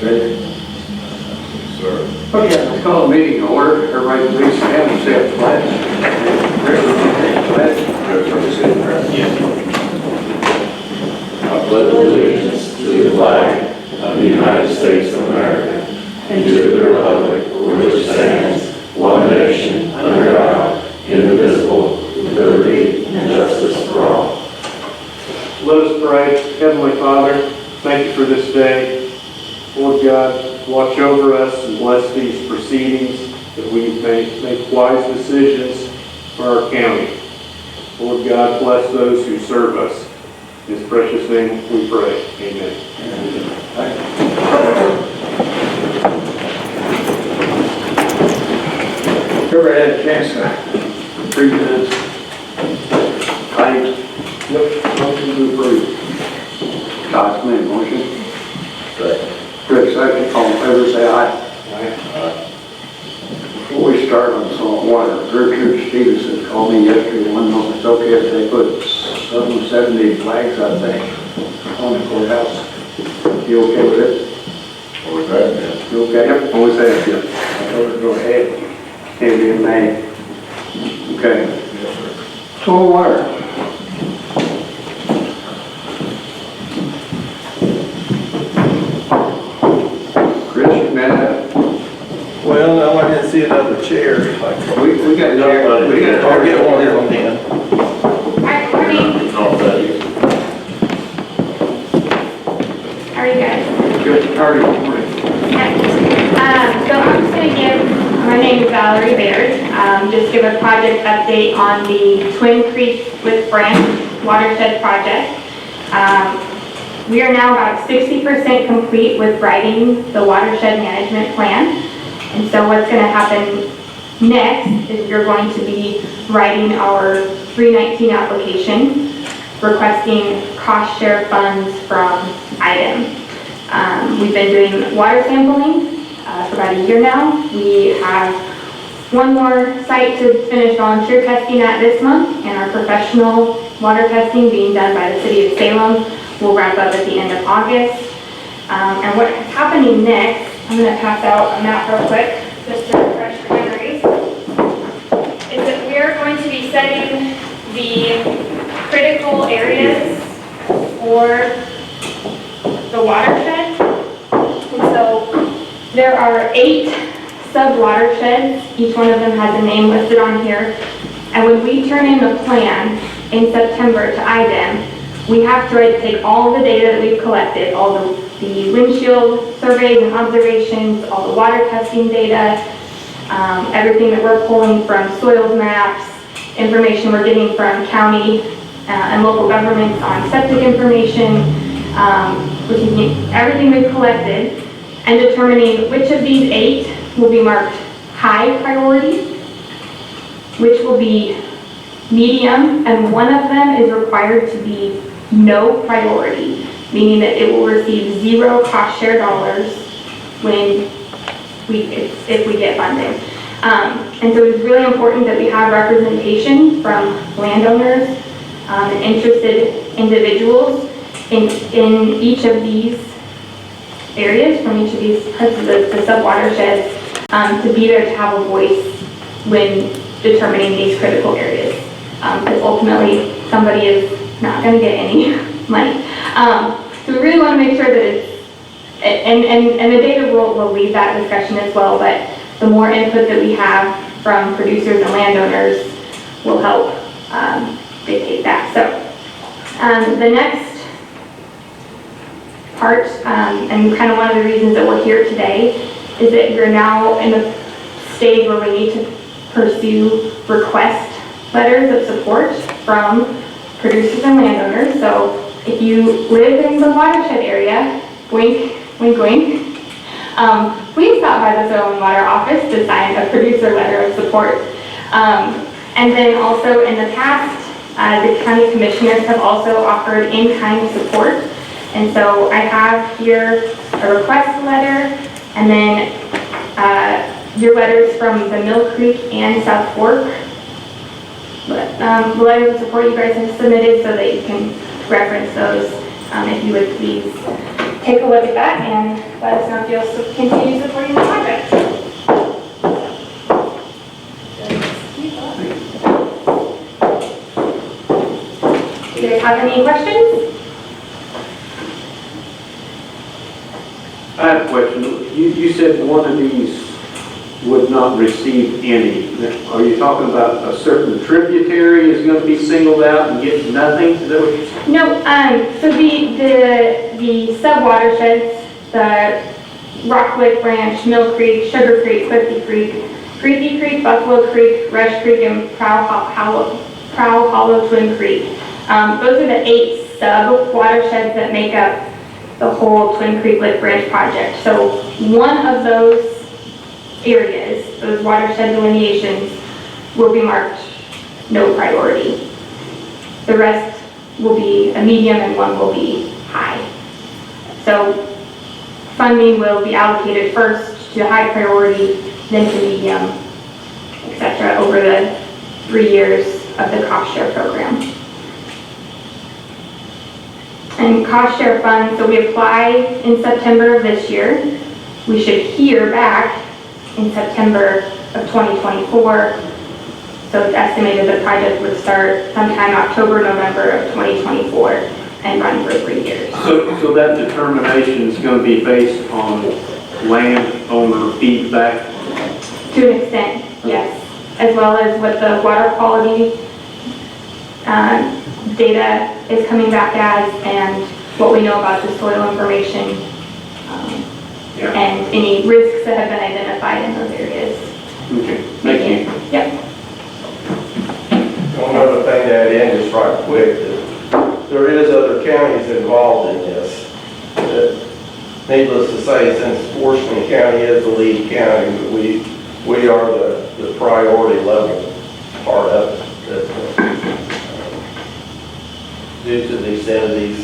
Ready? Sir. Okay, let's call the meeting to order. Everybody please stand and say a pledge. Pledge. I pledge allegiance to the flag of the United States of America and to the republic for which it stands, one nation, under God, indivisible, with liberty and justice for all. Let us pray. Heavenly Father, thank you for this day. Lord God, watch over us and bless these proceedings that we may make wise decisions for our county. Lord God, bless those who serve us. In His precious name we pray. Amen. Everybody had a chance to read this. Items. Yep. Motion to approve. Todd made a motion. Rick second. All in favor say aye. Before we start on salt water, Gertrude Stevenson called me yesterday. One know if it's okay if they put some 70 flags, I think, on the courthouse. You okay with it? What was that, man? You okay? Yep. What was that? Yeah. I told her to go ahead. Can't be in May. Okay. Yes, sir. Salt water. Chris, you met that? Well, no, I didn't see another chair. We got a chair. We got a I'll get chair. one here on hand. Hi, good morning. Not that easy. How are you guys? Good. How are you? Morning. So I'm just going to give, my name is Valerie Baird, just give a project update on the Twin Creek with Branch watershed project. We are now about 60% complete with writing the watershed management plan. And so what's going to happen next is we're going to be writing our 319 application, requesting cost share funds from IDEM. We've been doing water sampling for about a year now. We have one more site to finish volunteer testing at this month, and our professional water testing being done by the City of Salem will wrap up at the end of August. And what's happening next, I'm going to pass out a map real quick, just to refresh your memories, is that we are going to be setting the critical areas for the watershed. And so there are 8 sub-watersheds. Each one of them has a name listed on here. And when we turn in the plan in September to IDEM, we have to take all the data that we've collected, all the windshield surveys and observations, all the water testing data, everything that we're pulling from soils maps, information we're getting from county and local governments on septic information, we're taking everything we've collected and determining which of these 8 will be marked high priority, which will be medium, and one of them is required to be no priority, meaning that it will receive 0 cost share dollars if we get funding. And so it's really important that we have representation from landowners and interested individuals in each of these areas, from each of these parts of the sub-watersheds, to be there to have a voice when determining these critical areas. Because ultimately, somebody is not going to get any money. So we really want to make sure that it's, and the data will lead that discussion as well, but the more input that we have from producers and landowners will help dictate that. So the next part, and kind of one of the reasons that we're here today, is that we're now in a stage where we need to pursue request letters of support from producers and landowners. So if you live in the watershed area, wink, wink, wink, please stop by the Soil and Water office to sign a producer letter of support. And then also in the past, the county commissioners have also offered in-kind support. And so I have here a request letter, and then your letters from the Mill Creek and South Fork. The letters of support you guys have submitted so that you can reference those if you would please take a look at that and let us know if you'll continue supporting the project. Do you guys have any questions? I have a question. You said one of these would not receive any. Are you talking about a certain tributary is going to be singled out and get nothing? Is that what you're saying? No, so the sub-watersheds, the Rockwood Branch, Mill Creek, Sugar Creek, Cliffy Creek, Creepy Creek, Buffalo Creek, Rush Creek, and Prow Hollow Twin Creek. Those are the 8 sub-watersheds that make up the whole Twin Creek Lake Branch project. So one of those areas, those watershed delineations, will be marked no priority. The rest will be a medium and one will be high. So funding will be allocated first to high priority, then to medium, etc. over the 3 years of the cost share program. And cost share funds, so we apply in September of this year. We should hear back in September of 2024. So it's estimated the project would start sometime October, November of 2024 and run for 3 years. So that determination is going to be based on landowner feedback? To an extent, yes. As well as what the water quality data is coming back as and what we know about the soil information and any risks that have been identified in those areas. Okay, thank you. Yep. One other thing to add in just right quick, that there is other counties involved in this. That, needless to say, since Washington County is the lead county, we are the priority level part of it. That, due to the extent of these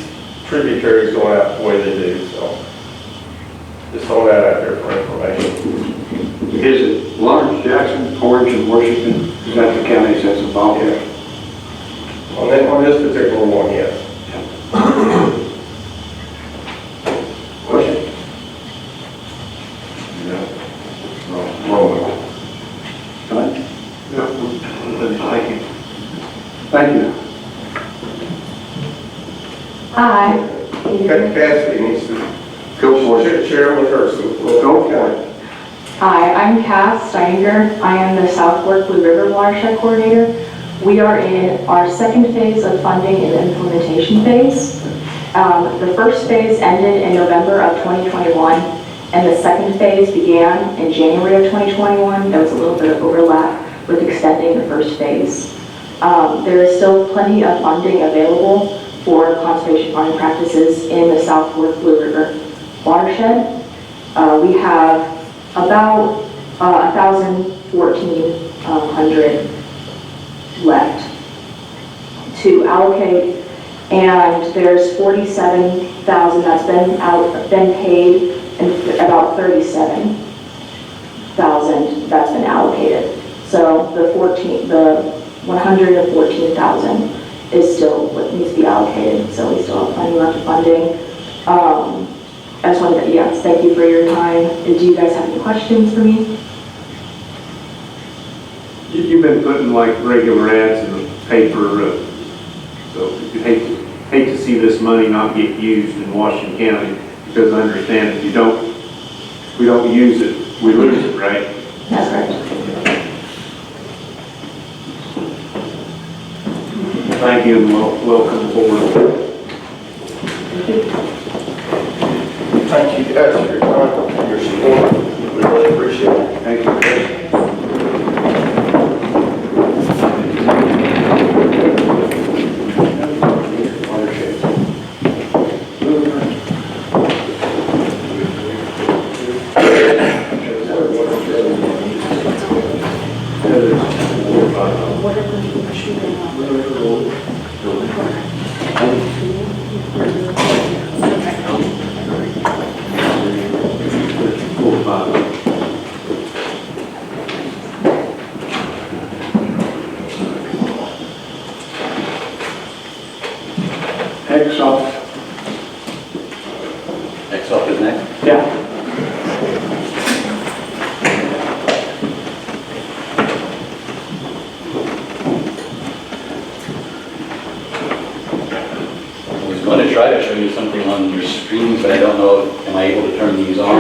tributaries going out the way they do, so just throw that out there for information. Is it Lawrence, Jackson, Orange, and Washington? Is that the counties that's involved here? On this particular one, yes. Question? No. Roll. Right? No, thank you. Thank you. Hi. Cassidy needs to Go for it. share with her, so we'll Go for it. Hi, I'm Cass Steininger. I am the South Fork Blue River Watershed Coordinator. We are in our second phase of funding and implementation phase. The first phase ended in November of 2021, and the second phase began in January of 2021. There was a little bit of overlap with extending the first phase. There is still plenty of funding available for conservation farming practices in the South Fork Blue River watershed. We have about 1,400 left to allocate, and there's 47,000 that's been paid, and about 37,000 that's been allocated. So the 114,000 is still what needs to be allocated. So we still have plenty left of funding. I just wanted to, yes, thank you for your time. Do you guys have any questions for me? You've been putting like regular ads in the paper, so you hate to see this money not get used in Washington County, because I understand if we don't use it, we lose it, right? That's correct. Thank you and welcome forward. thank you guys for your time and your support. We really appreciate it. Thank you, Chris. Yeah. I was going to try to show you something on your screens, but I don't know, am I able to turn these on?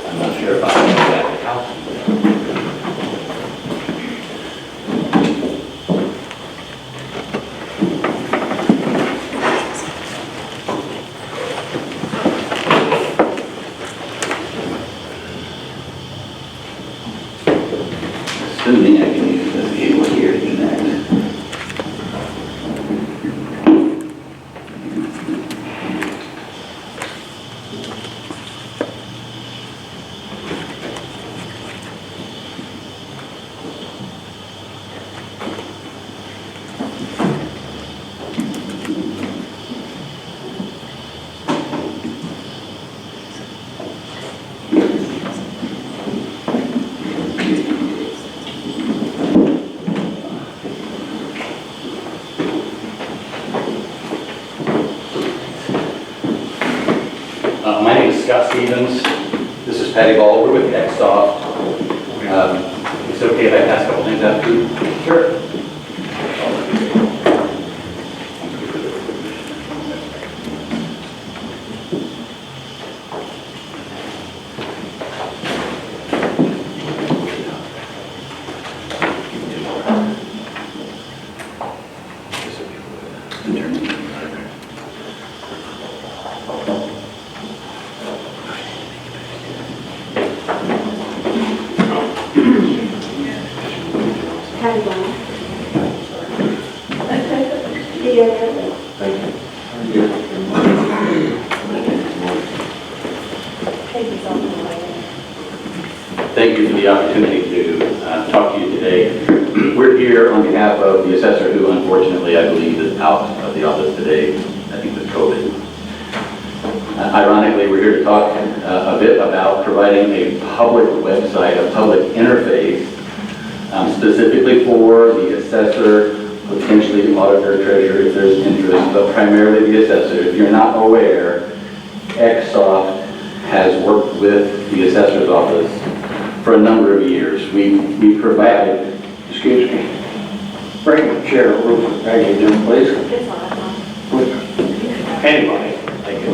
I'm not sure if I'm at the house. Assuming I can use this cable here to connect. My name is Scott Stevens. This is Patty Ball. We're with Xsoft. It's okay if I pass a couple things out to you? Sure. Thank you for the opportunity to talk to you today. We're here on behalf of the assessor who unfortunately I believe is out of the office today, I think with COVID. Ironically, we're here to talk a bit about providing a public website, a public interface, specifically for the assessor, potentially auditor, treasurer if there's interest, but primarily the assessor. If you're not aware, Xsoft has worked with the assessor's office for a number of years. We provide... Excuse me. Bring the chair over for Peggy in, please. Anybody. Thank you.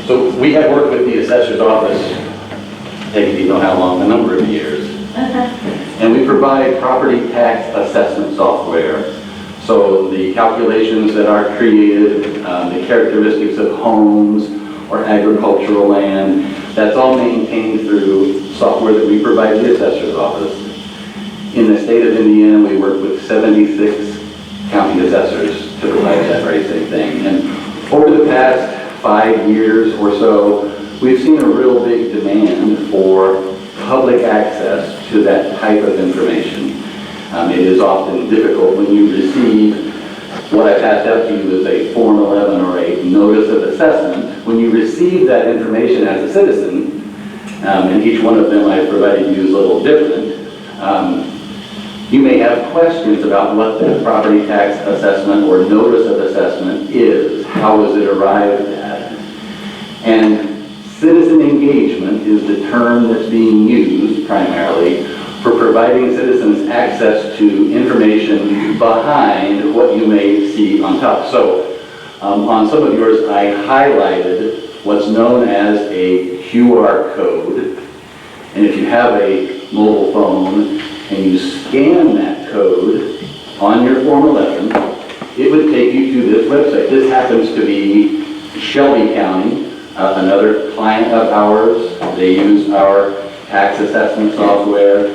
So we have worked with the assessor's office, Peggy, do you know how long? A number of years. And we provide property tax assessment software. So the calculations that are created, the characteristics of homes or agricultural land, that's all maintained through software that we provide the assessor's office. In the state of Indiana, we work with 76 county assessors to provide that very same thing. And over the past 5 years or so, we've seen a real big demand for public access to that type of information. It is often difficult when you receive what I passed out to you as a Form 11 or a Notice of Assessment. When you receive that information as a citizen, and each one of them I've provided you is a little different, you may have questions about what that property tax assessment or Notice of Assessment is. How is it arrived at? And citizen engagement is the term that's being used primarily for providing citizens access to information behind what you may see on top. So on some of yours, I highlighted what's known as a QR code. And if you have a mobile phone and you scan that code on your Form 11, it would take you to this website. This happens to be Shelby County, another client of ours. They use our tax assessment software.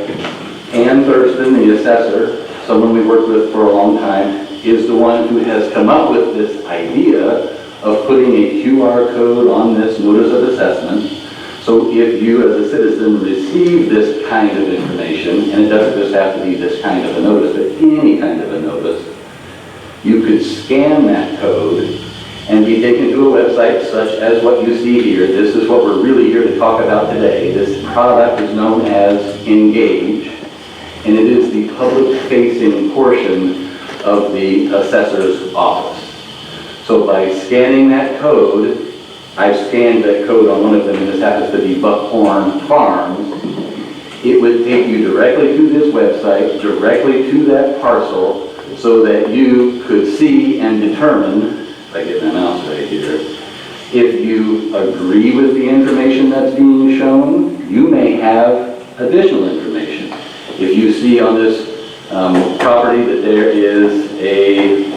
Ann Thurston, the assessor, someone we worked with for a long time, is the one who has come up with this idea of putting a QR code on this Notice of Assessment. So if you as a citizen receive this kind of information, and it doesn't just have to be this kind of a notice, but any kind of a notice, you could scan that code and be taken to a website such as what you see here. This is what we're really here to talk about today. This product is known as Engage, and it is the public-facing portion of the assessor's office. So by scanning that code, I've scanned that code on one of them, and this happens to be Buckhorn Farms. It would take you directly to this website, directly to that parcel, so that you could see and determine, if I get my mouse right here, if you agree with the information that's being shown, you may have additional information. If you see on this property that there is a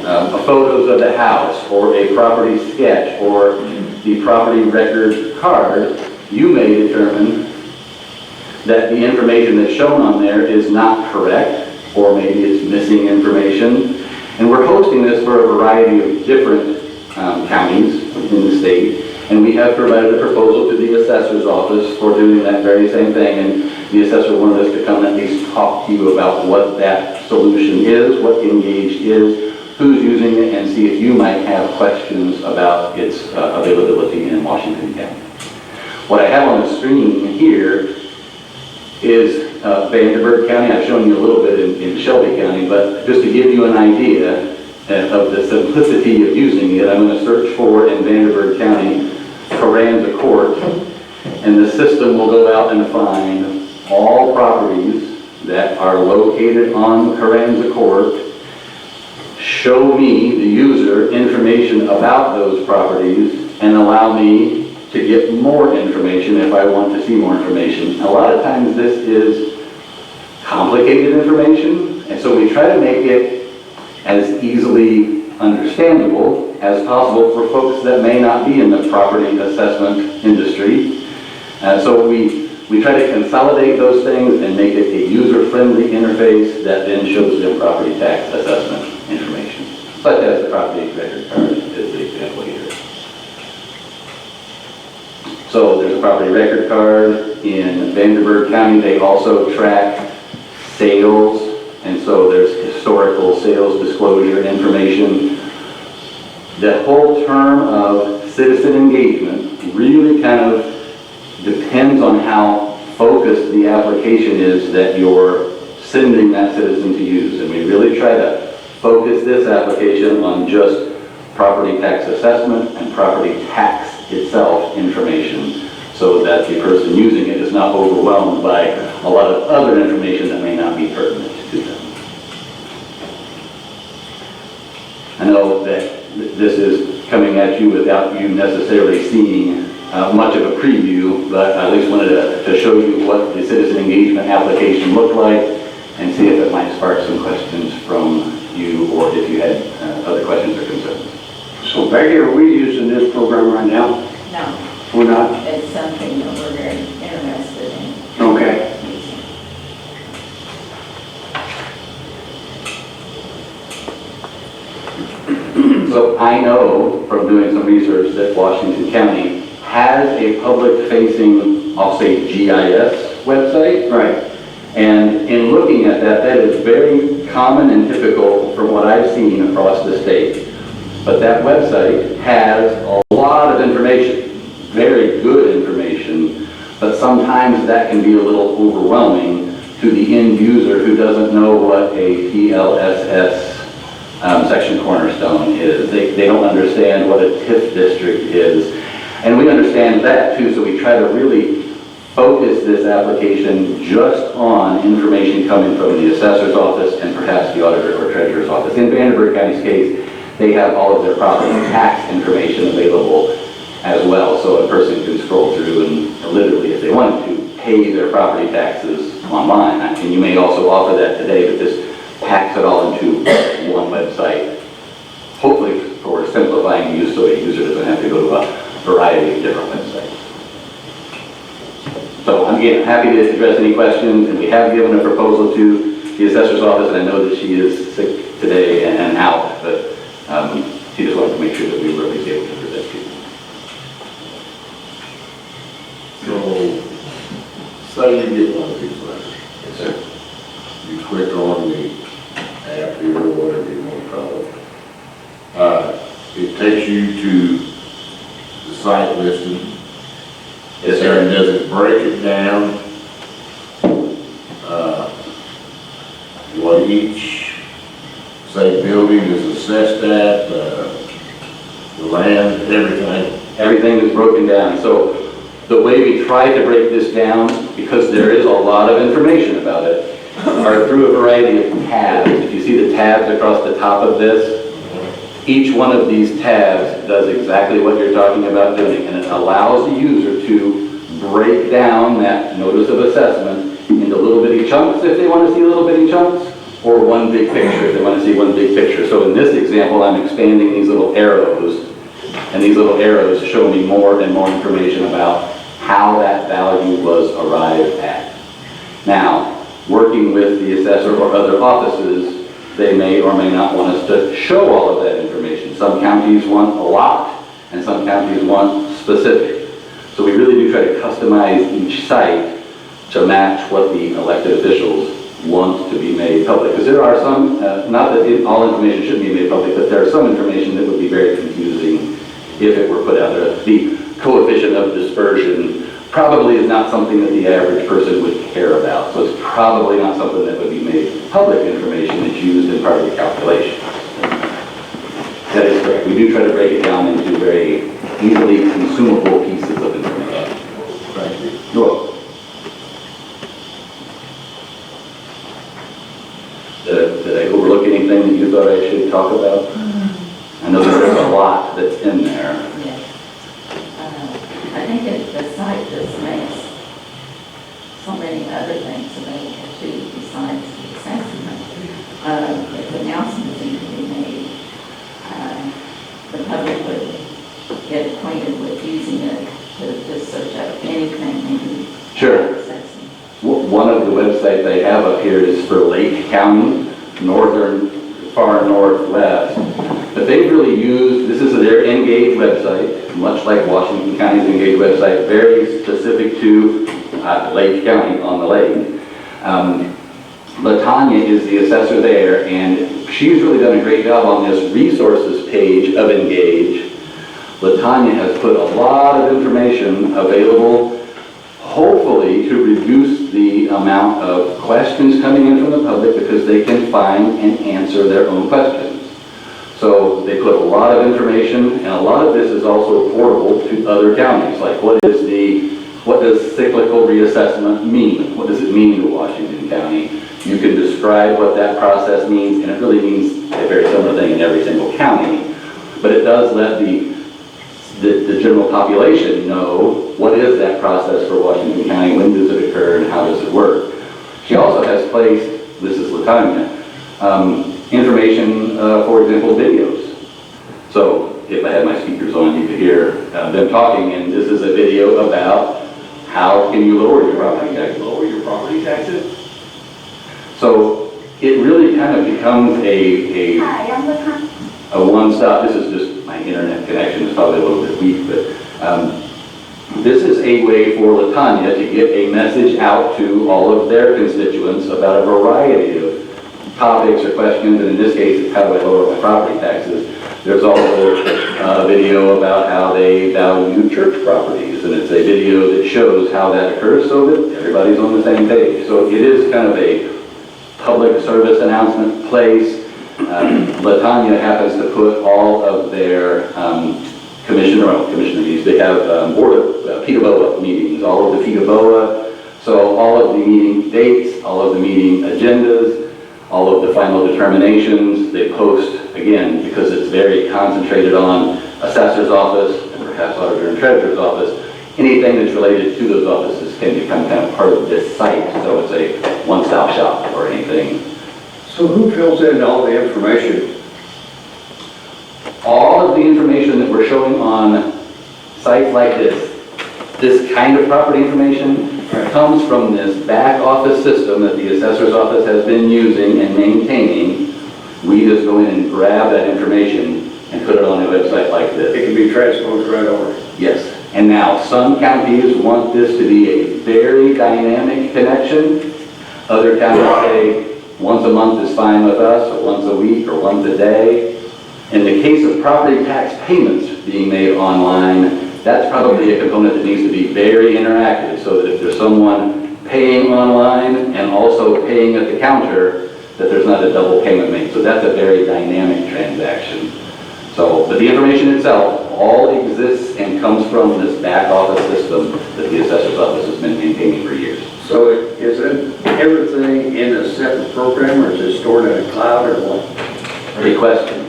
photos of the house, or a property sketch, or the property record card, you may determine that the information that's shown on there is not correct, or maybe it's missing information. And we're hosting this for a variety of different counties in the state, and we have provided a proposal to the assessor's office for doing that very same thing, and the assessor wanted us to come and at least talk to you about what that solution is, what Engage is, who's using it, and see if you might have questions about its availability in Washington County. What I have on the screen here is Vanderburgh County. I've shown you a little bit in Shelby County, but just to give you an idea of the simplicity of using it, I'm going to search for in Vanderburgh County, Carranza Court, and the system will go out and find all properties that are located on Carranza Court, show me, the user, information about those properties, and allow me to get more information if I want to see more information. A lot of times this is complicated information, and so we try to make it as easily understandable as possible for folks that may not be in the property assessment industry. So we try to consolidate those things and make it a user-friendly interface that then shows them property tax assessment information, such as the property record card is the example here. So there's a property record card in Vanderburgh County. They also track sales, and so there's historical sales disclosure information. The whole term of citizen engagement really kind of depends on how focused the application is that you're sending that citizen to use. And we really try to focus this application on just property tax assessment and property tax itself information, so that the person using it is not overwhelmed by a lot of other information that may not be pertinent to them. I know that this is coming at you without you necessarily seeing much of a preview, but I at least wanted to show you what the citizen engagement application looked like and see if it might spark some questions from you, or if you had other questions or concerns. So Becky, are we using this program right now? No, We're not? it's something that we're very interested in. Okay. So I know from doing some research that Washington County has a public-facing, I'll say GIS website. Right. And in looking at that, that is very common and typical from what I've seen across the state. But that website has a lot of information, very good information, but sometimes that can be a little overwhelming to the end user who doesn't know what a PLSS section cornerstone is. They don't understand what a TIF district is. And we understand that too, so we try to really focus this application just on information coming from the assessor's office and perhaps the auditor or treasurer's office. In Vanderburgh County's case, they have all of their property tax information available as well, so a person can scroll through and literally, if they wanted to, pay their property taxes online. And you may also offer that today, but this packs it all into one website, hopefully for simplifying use so a user doesn't have to go to a variety of different websites. So I'm again happy to address any questions, and we have given a proposal to the assessor's office, and I know that she is sick today and out, but she just wanted to make sure that we were at least able to present to you. So, say you get one of these letters, Yes, sir. you click on the app here or whatever you want to call it. It takes you to the site listing? Yes, sir. And does it break it down? What each, say, building is assessed at, the land, everything? Everything is broken down. So the way we try to break this down, because there is a lot of information about it, are through a variety of tabs. If you see the tabs across the top of this, each one of these tabs does exactly what you're talking about doing, and it allows the user to break down that notice of assessment into little bitty chunks if they want to see little bitty chunks, or one big picture if they want to see one big picture. So in this example, I'm expanding these little arrows, and these little arrows show me more and more information about how that value was arrived at. Now, working with the assessor or other offices, they may or may not want us to show all of that information. Some counties want a lot, and some counties want specific. So we really do try to customize each site to match what the elected officials want to be made public. Because there are some, not that all information should be made public, but there are some information that would be very confusing if it were put out there. The coefficient of dispersion probably is not something that the average person would care about. So it's probably not something that would be made public information that's used in part of the calculation. That is correct. We do try to break it down into very easily consumable pieces of information. Thank you. You're welcome. Did I overlook anything that you thought I should talk about? I know that there's a lot that's in there. Yes. I think the site just makes so many other things available too besides the assessment. If announcements need to be made, the public would get acquainted with using it to just search up anything they need. Sure. Assessment. One of the websites they have up here is for Lake County, northern, far northwest. But they've really used, this is their Engage website, much like Washington County's Engage website, very specific to Lake County on the lake. LaTanya is the assessor there, and she's really done a great job on this resources page of Engage. LaTanya has put a lot of information available, hopefully to reduce the amount of questions coming in from the public because they can find and answer their own questions. So they put a lot of information, and a lot of this is also portable to other counties, like what does cyclical reassessment mean? What does it mean to Washington County? You can describe what that process means, and it really means a very similar thing in every single county, but it does let the general population know what is that process for Washington County, when does it occur, and how does it work. She also has placed, this is LaTanya, information, for example, videos. So if I had my speakers on, you could hear them talking, and this is a video about how can you lower your property taxes. Lower your property taxes? So it really kind of becomes a one-stop. This is just my internet connection is probably a little bit weak, but this is a way for LaTanya to get a message out to all of their constituents about a variety of topics or questions, and in this case, it's how do I lower my property taxes. There's also a video about how they value church properties, and it's a video that shows how that occurs so that everybody's on the same page. So it is kind of a public service announcement place. LaTanya happens to put all of their commissioner meetings. They have board of PETA-BOA meetings, all of the PETA-BOA. So all of the meeting dates, all of the meeting agendas, all of the final determinations, they post, again, because it's very concentrated on assessor's office and perhaps auditor and treasurer's office. Anything that's related to those offices can become kind of part of this site. So it's a one-stop shop for anything. So who fills in all the information? All of the information that we're showing on sites like this kind of property information comes from this back office system that the assessor's office has been using and maintaining. We just go in and grab that information and put it on a website like this. It can be transposed right over. Yes. And now some counties want this to be a very dynamic connection. Other counties say once a month is fine with us, or once a week, or once a day. In the case of property tax payments being made online, that's probably a component that needs to be very interactive, so that if there's someone paying online and also paying at the counter, that there's not a double payment made. So that's a very dynamic transaction. So, but the information itself all exists and comes from this back office system that the assessor's office has been maintaining for years. So is it everything in a separate program, or is it stored in a cloud, or what? Great question.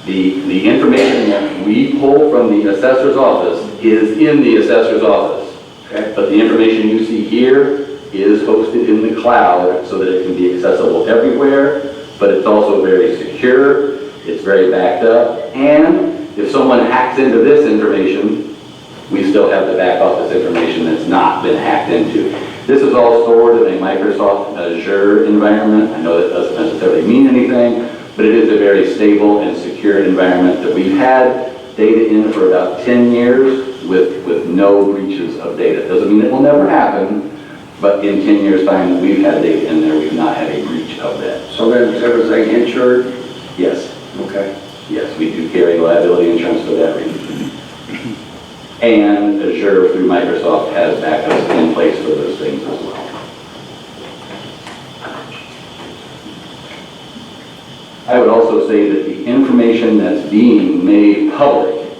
The information that we pull from the assessor's office is in the assessor's office. Okay. But the information you see here is hosted in the cloud so that it can be accessible everywhere, but it's also very secure, it's very backed up, and if someone hacks into this information, we still have the back office information that's not been hacked into. This is all stored in a Microsoft Azure environment. I know that doesn't necessarily mean anything, but it is a very stable and secure environment that we've had data in for about 10 years with no breaches of data. Doesn't mean it will never happen, but in 10 years' time that we've had data in there, we've not had a breach of that. So then is everything insured? Yes, Okay. yes, we do carry liability insurance for that reason. And Azure through Microsoft has backups in place for those things as well. I would also say that the information that's being made public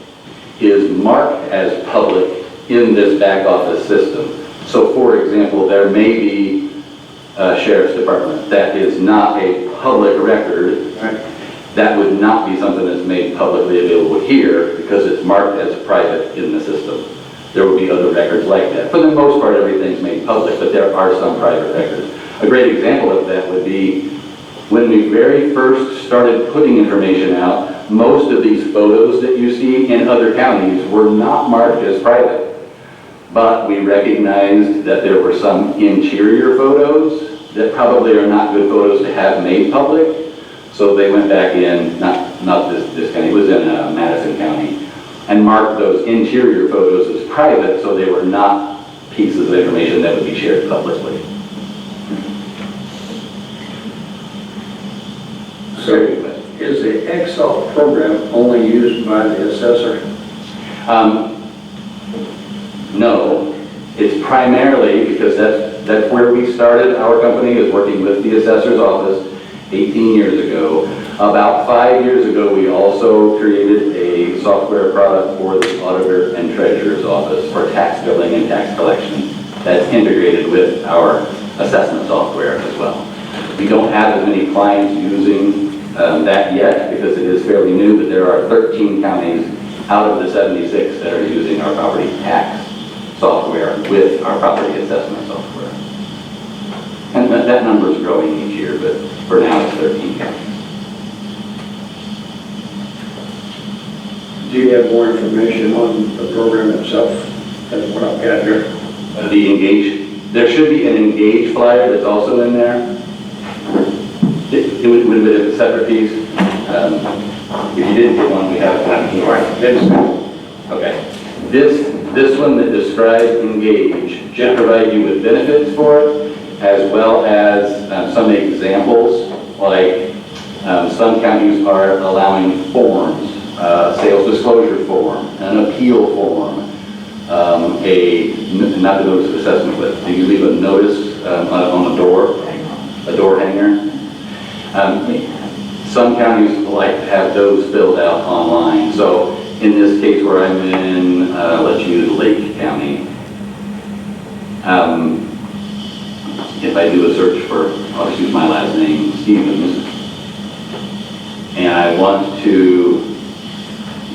is marked as public in this back office system. So for example, there may be a sheriff's department that is not a public record. Right. That would not be something that's made publicly available here because it's marked as private in the system. There will be other records like that. For the most part, everything's made public, but there are some private records. A great example of that would be when we very first started putting information out, most of these photos that you see in other counties were not marked as private. But we recognized that there were some interior photos that probably are not good photos to have made public. So they went back in, not this county, it was in Madison County, and marked those interior photos as private, so they were not pieces of information that would be shared publicly. So is the Excel program only used by the assessor? No, it's primarily, because that's where we started. Our company is working with the assessor's office 18 years ago. About 5 years ago, we also created a software product for the auditor and treasurer's office for tax billing and tax collection that's integrated with our assessment software as well. We don't have as many clients using that yet because it is fairly new, but there are 13 counties out of the 76 that are using our property tax software with our property assessment software. And that number is growing each year, but for now it's 13 counties. Do you have more information on the program itself than what I've got here? The Engage, there should be an Engage flyer that's also in there. It would have been a separate piece. If you didn't get one, we have one here. Okay. This one that describes Engage should provide you with benefits for it, as well as some examples, like some counties are allowing forms, sales disclosure form, an appeal form, not the notice of assessment, but you leave a notice on a door hanger. Some counties like to have those filled out online. So in this case where I'm in, let's use Lake County. If I do a search for, I'll just use my last name, Stevens, and I want to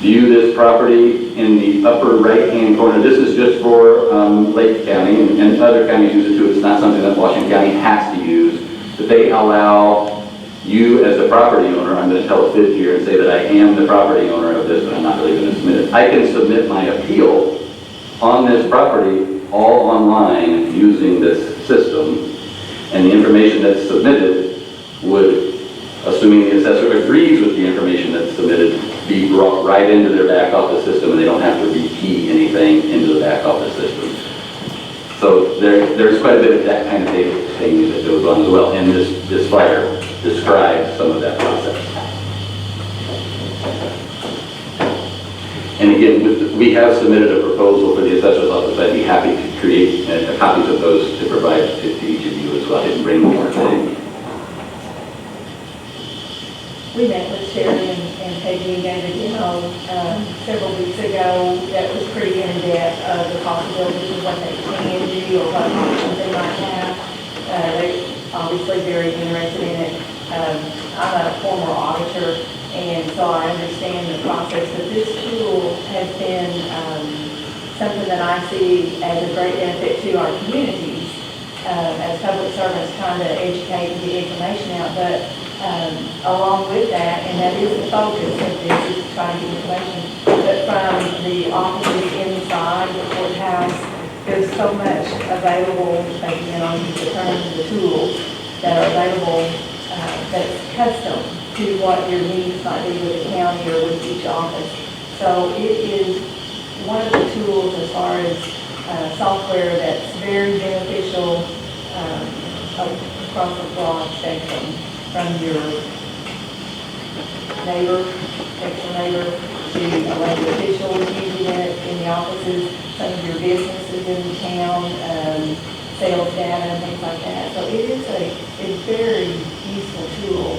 view this property in the upper right-hand corner. This is just for Lake County, and other counties use it too. It's not something that Washington County has to use, but they allow you as the property owner, I'm going to tell a fib here and say that I am the property owner of this, but I'm not really going to submit it. I can submit my appeal on this property all online using this system, and the information that's submitted would, assuming the assessor agrees with the information that's submitted, be brought right into their back office system, and they don't have to rekey anything into the back office system. So there's quite a bit of that kind of data exchange that goes on as well, and this flyer describes some of that process. And again, we have submitted a proposal for the assessor's office. I'd be happy to create copies of those to provide to each of you as well. I didn't bring more today. We met with Sherry and Peggy and David, several weeks ago. That was pretty in-depth of the possibilities of what they can do or what options they might have. They're obviously very interested in it. I'm a former auditor, and so I understand the process, but this tool has been something that I see as a great benefit to our communities as public servants trying to educate and get information out. But along with that, and that is the focus of this, is to try to get information, but from the offices inside the courthouse, there's so much available, again, I'll use the terms of the tools that are available that's custom to what your needs might be with the county or with each office. So it is one of the tools as far as software that's very beneficial across the broad spectrum, from your neighbor, next door neighbor, to elected officials using it in the offices, some of your businesses in town, sales data and things like that. So it is a very useful tool.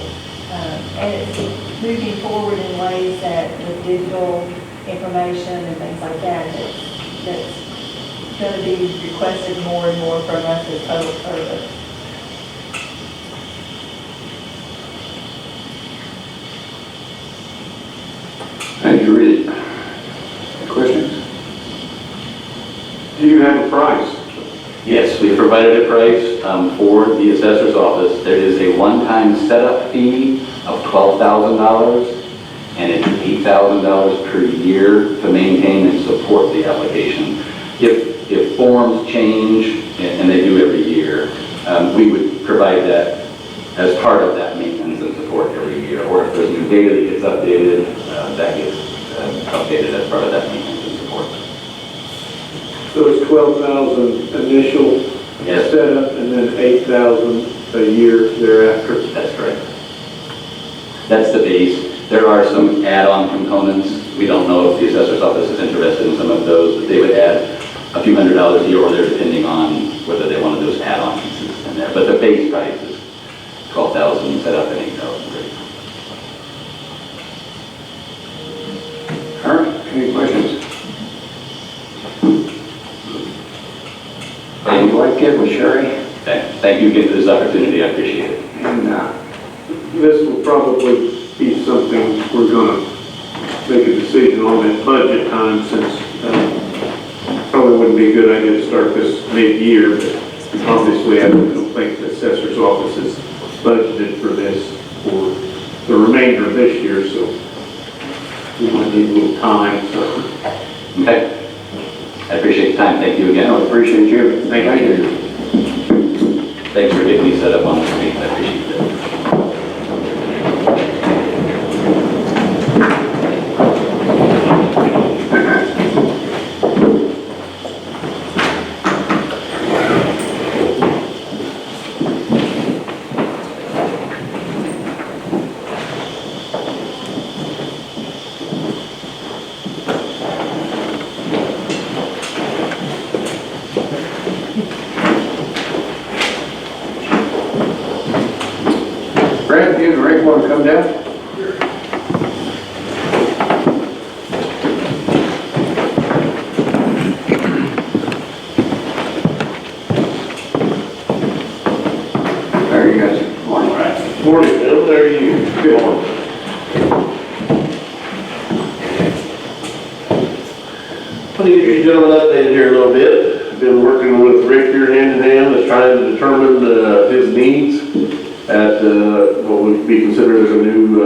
And it's moving forward in ways that with digital information and things like that, that's going to be requested more and more from us as public servants. Thank you, Reed. Questions? Do you have a price? Yes, we provided a price for the assessor's office. There is a one-time setup fee of $12,000, and it's $8,000 per year to maintain and support the application. If forms change, and they do every year, we would provide that as part of that maintenance and support every year. Or if there's new data that gets updated, that gets updated as part of that maintenance and support. So it's 12,000 initial Yes. setup and then 8,000 a year thereafter. That's correct. That's the base. There are some add-on components. We don't know if the assessor's office is interested in some of those, but they would add a few $100s a year or there, depending on whether they wanted those add-on pieces in there. But the base price is $12,000 set up and $8,000. All right, any questions? Would you like to get with Sherry? Okay. Thank you again for this opportunity. I appreciate it. And This will probably be something we're going to make a decision on at budget time, since probably wouldn't be a good idea to start this mid-year, but obviously I don't think the assessor's office is budgeted for this for the remainder of this year, so we might need a little time, so. Okay. I appreciate the time. Thank you again. I appreciate you. Thank you. Thanks for getting me set up on this meeting. I appreciate it. Brad, you and Rick want to come down? There you guys. Morning. Morning, Bill, how are you? Good morning. Let me get you gentlemen updated here a little bit. I've been working with Rick here hand in hand, that's trying to determine his needs at what would be considered as a new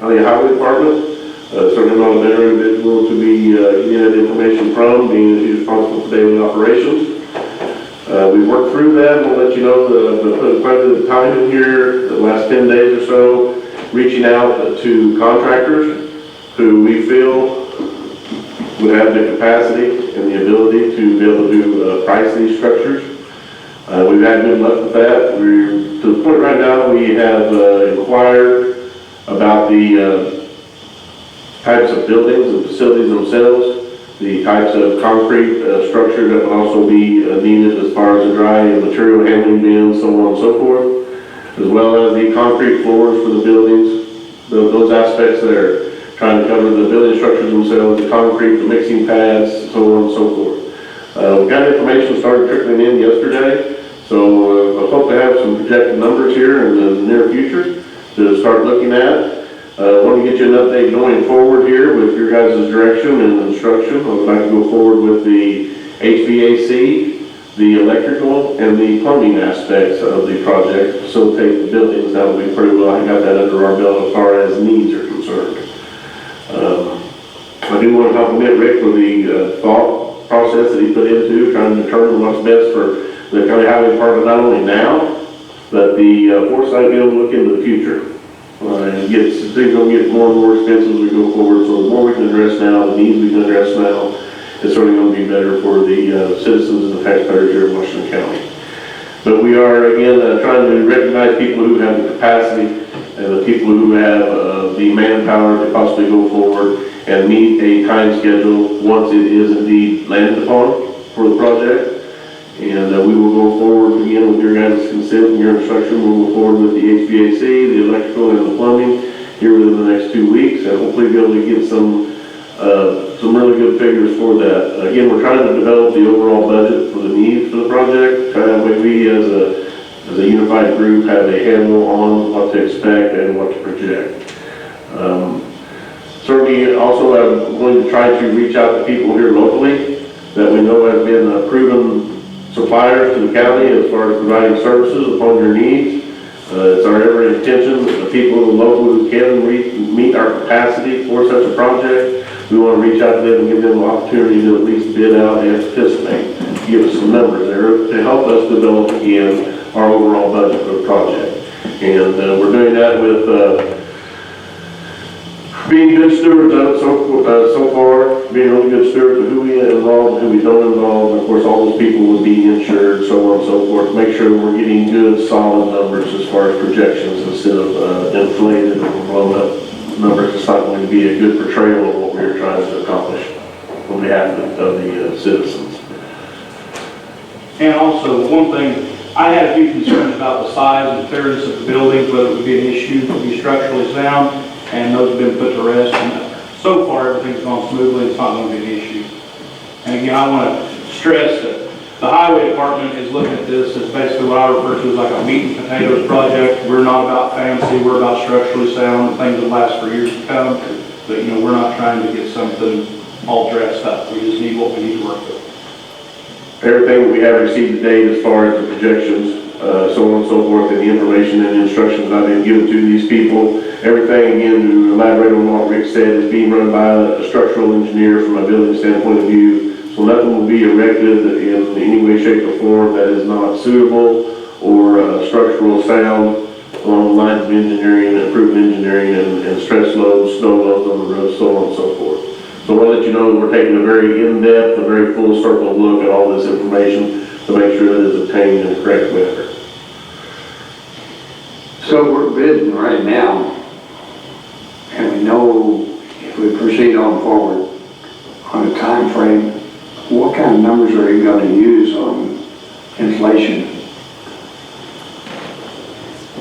county highway department. Certainly not a better individual to be getting that information from, being that he's responsible for daily operations. We worked through that, and we'll let you know the put quite a bit of time in here, the last 10 days or so, reaching out to contractors who we feel would have the capacity and the ability to be able to price these structures. We've had good luck with that. We're to the point right now we have inquired about the types of buildings and facilities themselves, the types of concrete structure that will also be needed as far as the dry and material handling bins, so on and so forth, as well as the concrete floors for the buildings, those aspects there, trying to cover the building structures themselves, the concrete, the mixing pads, so on and so forth. We got information started trickling in yesterday, so I hope to have some projected numbers here in the near future to start looking at. I want to get you an update going forward here with your guys' direction and instruction. I would like to go forward with the HVAC, the electrical, and the plumbing aspects of the project, facilitate the buildings. That will be pretty well. I got that under our belt as far as needs are concerned. I do want to compliment Rick for the thought process that he put into trying to determine what's best for the county highway department, not only now, but the foresight be able to look into the future. And things going to get more and more expensive as we go forward, so the more we can address now, the needs we can address now, it's certainly going to be better for the citizens and the taxpayers here in Washington County. But we are, again, trying to recognize people who have the capacity and the people who have the manpower to possibly go forward and meet a time schedule once it is indeed landed upon for the project. And we will go forward again with your guys' consent and your instruction. We'll go forward with the HVAC, the electrical, and the plumbing here within the next 2 weeks, and hopefully be able to get some really good figures for that. Again, we're trying to develop the overall budget for the needs for the project. That way we, as a unified group, have a handle on what to expect and what to project. Certainly, also, I'm going to try to reach out to people here locally that we know have been proven suppliers to the county as far as providing services upon your needs. It's our every intention that the people local who can meet our capacity for such a project, we want to reach out to them and give them an opportunity to at least bid out and participate, give us some numbers there to help us develop again our overall budget for the project. And we're doing that with being good stewards of it so far, being really good stewards of who we involve and who we don't involve. And of course, all those people would be insured, so on and so forth. Make sure we're getting good, solid numbers as far as projections instead of inflated or blown up numbers. It's not going to be a good portrayal of what we're trying to accomplish on behalf of the citizens. And also, one thing, I had a few concerns about the size and clearness of the buildings, whether it would be an issue to be structurally sound, and those have been put to rest. And so far, everything's gone smoothly. It's not going to be an issue. And again, I want to stress that the highway department is looking at this as basically what I refer to as like a meat and potatoes project. We're not about fancy. We're about structurally sound and things that last for years to come. But, you know, we're not trying to get something all dressed up. We just need what we need to work with. Everything that we have received to date as far as the projections, so on and so forth, and the information and instructions I've been given to these people, everything, again, to elaborate on what Rick said, is being run by a structural engineer from a building standpoint of view. So nothing will be erected in any way, shape, or form that is not suitable or structural sound along the lines of engineering and proven engineering and stress loads, snow loads on the road, so on and so forth. So I want to let you know that we're taking a very in-depth, a very full circle look at all this information to make sure that it is obtained in the correct manner. So we're bidding right now, and we know if we proceed on forward on a time frame, what kind of numbers are you going to use on inflation?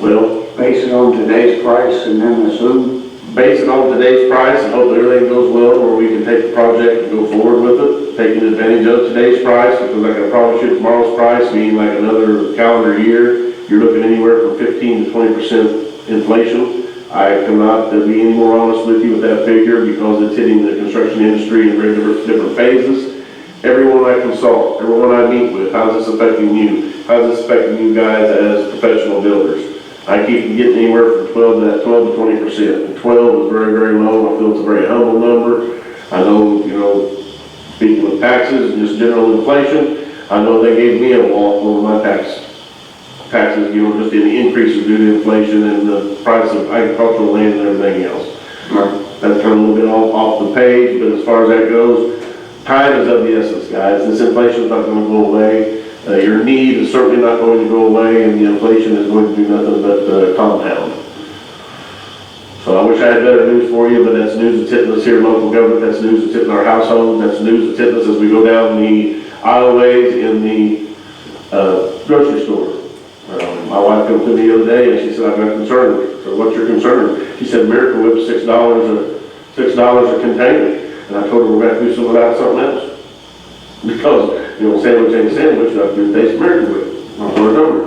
Well, Base it on today's price and then assume? Base it on today's price and hope that everything goes well where we can take the project and go forward with it, taking advantage of today's price, because I can promise you tomorrow's price, meaning like another calendar year, you're looking anywhere from 15 to 20% inflation. I cannot be any more honest with you with that figure because it's hitting the construction industry in very different phases. Everyone I consult, everyone I meet with, how's this affecting you? How's this affecting you guys as professional builders? I keep getting anywhere from 12 to 20%. And 12 is very, very low. I feel it's a very humble number. I know, you know, speaking of taxes and just general inflation, I know they gave me a walk over my taxes, you know, just in the increases due to inflation and the price of agricultural land and everything else. That's kind of a little bit off the page, but as far as that goes, time is of the essence, guys. This inflation is not going to go away. Your need is certainly not going to go away, and the inflation is going to do nothing but compound. So I wish I had better news for you, but that's news that's hitting us here in local government, that's news that's hitting our household, that's news that's hitting us as we go down the aisleways in the grocery store. My wife came to me the other day and she said, I've got a concern. So what's your concern? She said, Miracle Whip's $6 a container. And I told her we're going to have to do something about something else. Because, sandwich ain't a sandwich, you have to taste Miracle Whip. Not for a number.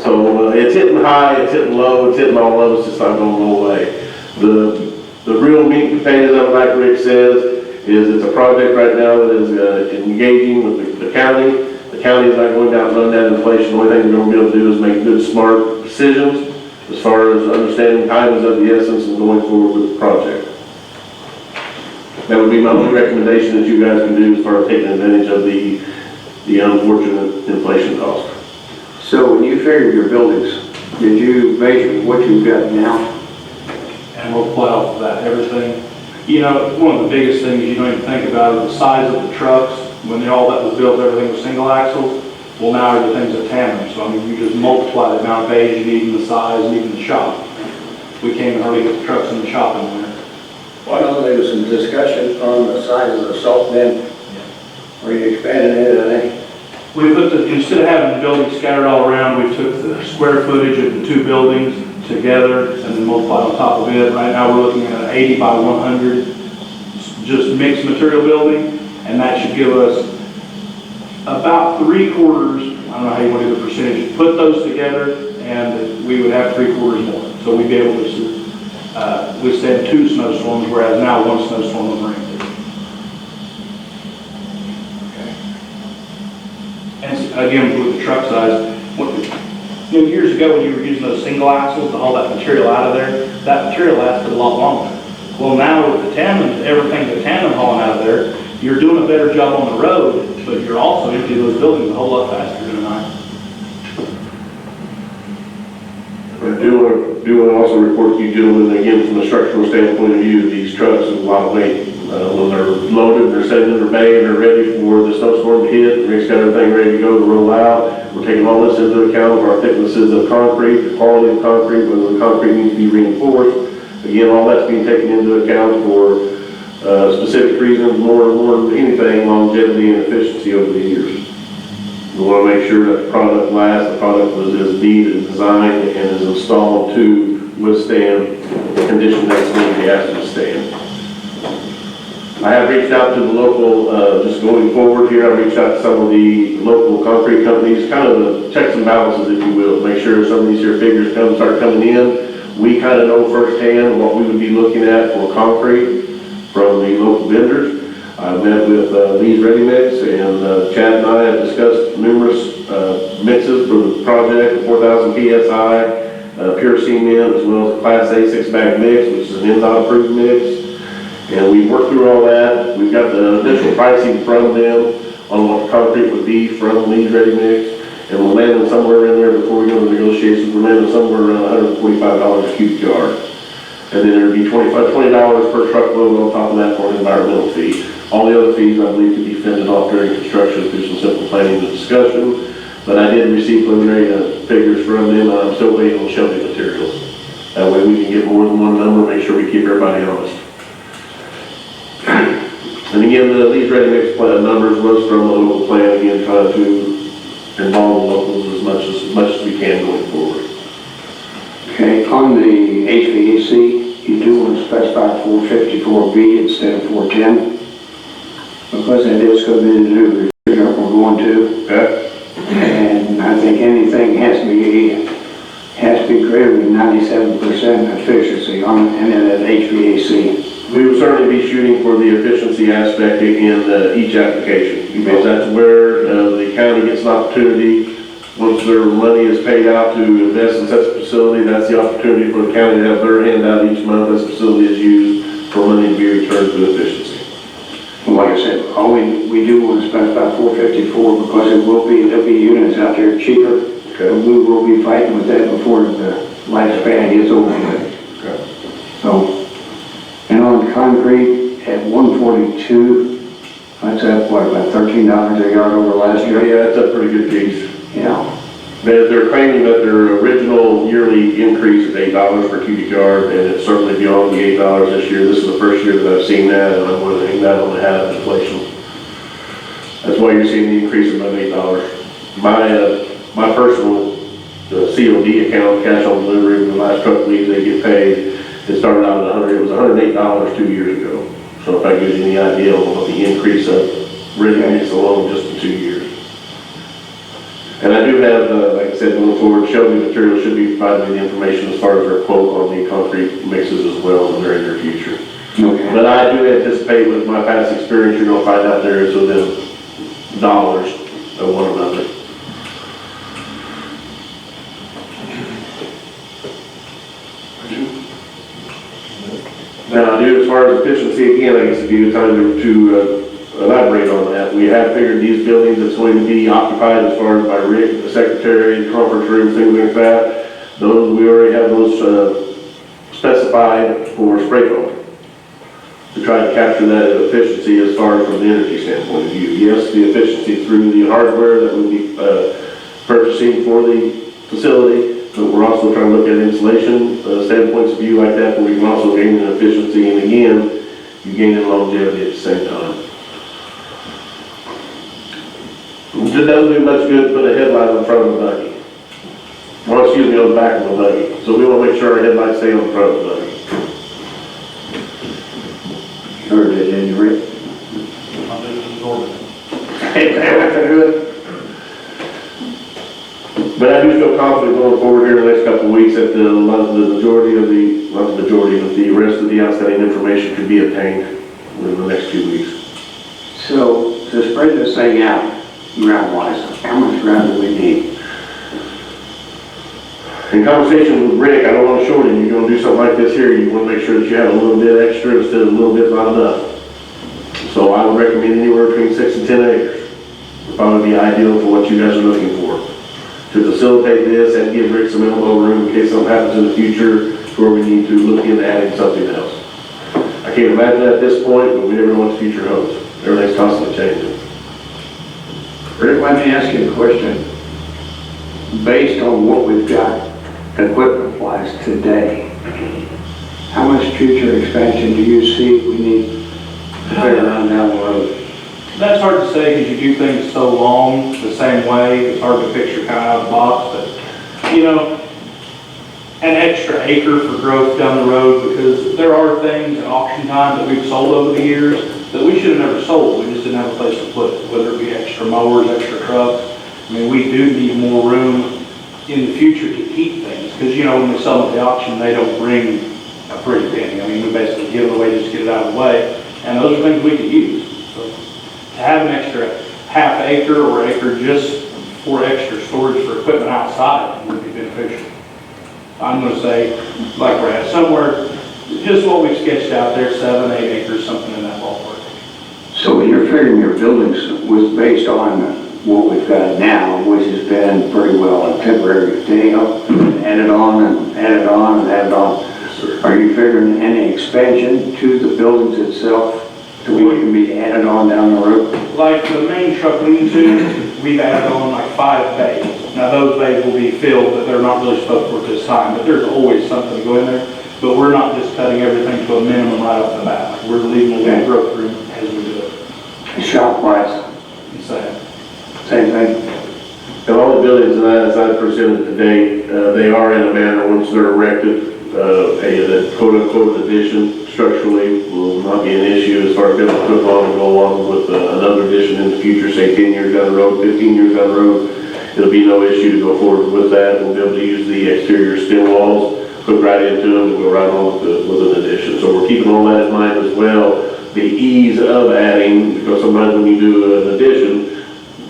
So it's hitting high, it's hitting low, it's hitting all of us, it's not going to go away. The real meat and potatoes of it, like Rick says, is it's a project right now that is engaging with the county. The county is not going down and run that inflation. The only thing we're going to be able to do is make good, smart decisions as far as understanding time is of the essence and going forward with the project. That would be my only recommendation that you guys can do as far as taking advantage of the unfortunate inflation cost. So when you figured your buildings, did you measure what you've got now? And we'll play off of that, everything. One of the biggest things you don't even think about is the size of the trucks. When all that was built, everything was single axles. Well, now everything's a tandem. So, you just multiply the amount of bays you need and the size and even the shop. We can't even hardly get the trucks in the shop in there. Well, I know there was some discussion on the size of the salt bin. Are you expanding it, I think? We instead of having the buildings scattered all around, we took the square footage of the two buildings together and then multiplied on top of it. Right now, we're looking at an 80 by 100, just mixed material building. And that should give us about 3/4, I don't know how you want to do the percentage, put those together and we would have 3/4 more. So we'd be able to withstand 2 snowstorms, whereas now 1 snowstorm will bring it. And again, with the truck size, years ago when you were using those single axles to haul that material out of there, that material lasted a lot longer. Well, now with the tandem, everything's a tandem hauling out of there, you're doing a better job on the road, but you're also emptying those buildings a whole lot faster tonight. I do want to also report to you gentlemen, again, from a structural standpoint of view, these trucks are a lot of weight. When they're loaded, they're sitting in their bay, and they're ready for the snowstorm to hit. Rick's got everything ready to go to roll out. We're taking all this into account of our thicknesses of concrete, the quality of concrete, whether the concrete needs to be reinforced. Again, all that's being taken into account for specific reasons, more than anything, longevity and efficiency over the years. We want to make sure that the product lasts, the product was as neat and designed and is installed to withstand the condition that's going to be asked to withstand. I have reached out to the local, just going forward here, I reached out to some of the local concrete companies, kind of the checks and balances, if you will, make sure some of these here figures start coming in. We kind of know firsthand what we would be looking at for concrete from the local vendors. I met with Lee's Ready Mix, and Chad and I have discussed numerous mixes for the project, 4,000 PSI, pure cement, as well as a Class A 6-bag mix, which is an NDOT approved mix. And we worked through all that. We've got the initial pricing from them on what the concrete would be from Lee's Ready Mix. And we're landing somewhere in there before we go to negotiations. We're landing somewhere around $145 a cubic yard. And then there'd be $20 per truckload on top of that for an environmental fee. All the other fees, I believe, could be fended off during construction through some simple planning and discussion. But I did receive preliminary figures from them, and I'm still waiting on shelving materials. That way we can get more than one number, make sure we keep everybody honest. And again, these ready mix plan numbers was from the local plan, again, trying to involve the locals as much as we can going forward. Okay, on the HVAC, you do want to specify 454B instead of 410, because that is going to be the new refrigerator we're going to. Okay? And I think anything has to be greater than 97% efficiency on any of that HVAC. We would certainly be shooting for the efficiency aspect in each application, because that's where the county gets an opportunity. Once their money is paid out to invest in such a facility, that's the opportunity for the county to have their hand out each month as the facility is used for money to be returned to efficiency. Well, like I said, we do want to specify 454 because there'll be units out there cheaper. Okay. We will be fighting with that before the lifespan gets over with. Okay. So, and on concrete at 142, that's up, what, about $13 a yard over last year? Yeah, that's a pretty good piece. Yeah. They're claiming that their original yearly increase is $8 per cubic yard, and it's certainly beyond the $8 this year. This is the first year that I've seen that, and I'm going to hang that on the hat of inflation. That's why you're seeing the increase above $8. My personal COD account, cash on delivery, the last couple of weeks they get paid, it started out at it was $108 2 years ago. So if that gives you any idea of what the increase of ready-mix alone just in 2 years. And I do have, like I said, going forward, Shelby Materials should be providing me the information as far as their quote on the concrete mixes as well in the very near future. Okay. But I do anticipate with my past experience, you're gonna find out there is within dollars of one another. Now, I do, as far as efficiency, again, I guess if you have time to elaborate on that, we have figured these buildings that's going to be occupied as far as by Rick, the secretary, conference rooms, things like that. Those, we already have those specified for spray foam to try to capture that efficiency as far as from the energy standpoint of view. Yes, the efficiency through the hardware that we'll be purchasing for the facility, but we're also trying to look at insulation standpoints of view like that, where we can also gain in efficiency, and again, you gain in longevity at the same time. It doesn't do much good to put a headlight in front of the buggy. Well, excuse me, on the back of the buggy. So we want to make sure our headlights stay on the front of the buggy. Heard it, didn't you, Rick? I'll do this absorb. But I do feel confident going forward here in the next couple of weeks that the majority of the, not the majority, but the rest of the outstanding information could be obtained in the next 2 weeks. So, to spread this thing out, ground-wise, how much ground do we need? In conversation with Rick, I don't want to shorten you. You're going to do something like this here, you want to make sure that you have a little bit extra instead of a little bit not enough. So I would recommend anywhere between 6 and 10 acres. Would probably be ideal for what you guys are looking for. To facilitate this and give Rick some elbow room in case something happens in the future where we need to look into adding something else. I can't imagine at this point, but we never know what the future holds. Everything's constantly changing. Rick, let me ask you a question. Based on what we've got equipment-wise today, how much future expansion do you see we need to figure out down the road? That's hard to say because you do things so long the same way. It's hard to picture kind of out of the box, but you know, an extra acre for growth down the road, because there are things at auction time that we've sold over the years that we should have never sold. We just didn't have a place to put it, whether it be extra mowers, extra trucks. I mean, we do need more room in the future to keep things, because you know, when we sell them at the auction, they don't bring a pretty penny. I mean, we basically give it away just to get it out of the way, and those are things we could use. So to have an extra half acre or acre just for extra storage for equipment outside would be beneficial. I'm going to say, like we're at somewhere, just what we've sketched out there, 7, 8 acres, something in that ballpark. So you're figuring your buildings was based on what we've got now, which has been pretty well a temporary thing, added on and added on and added on. Are you figuring any expansion to the buildings itself to what can be added on down the road? Like the main truck lean-to, we've added on like 5 bays. Now those bays will be filled, but they're not really supposed for this time, but there's always something to go in there. But we're not just cutting everything to a minimum right off the bat. Like we're leaving a little growth room as we do it. Shop-wise, same thing? And all the buildings that I've presented today, they are in a manner, once they're erected, a quote-unquote addition structurally will not be an issue as far as being able to put on and go on with another addition in the future, say 10 years down the road, 15 years down the road. It'll be no issue to go forward with that. We'll be able to use the exterior stem walls, hook right into them, and go right on with an addition. So we're keeping all that in mind as well. The ease of adding, because sometimes when you do an addition,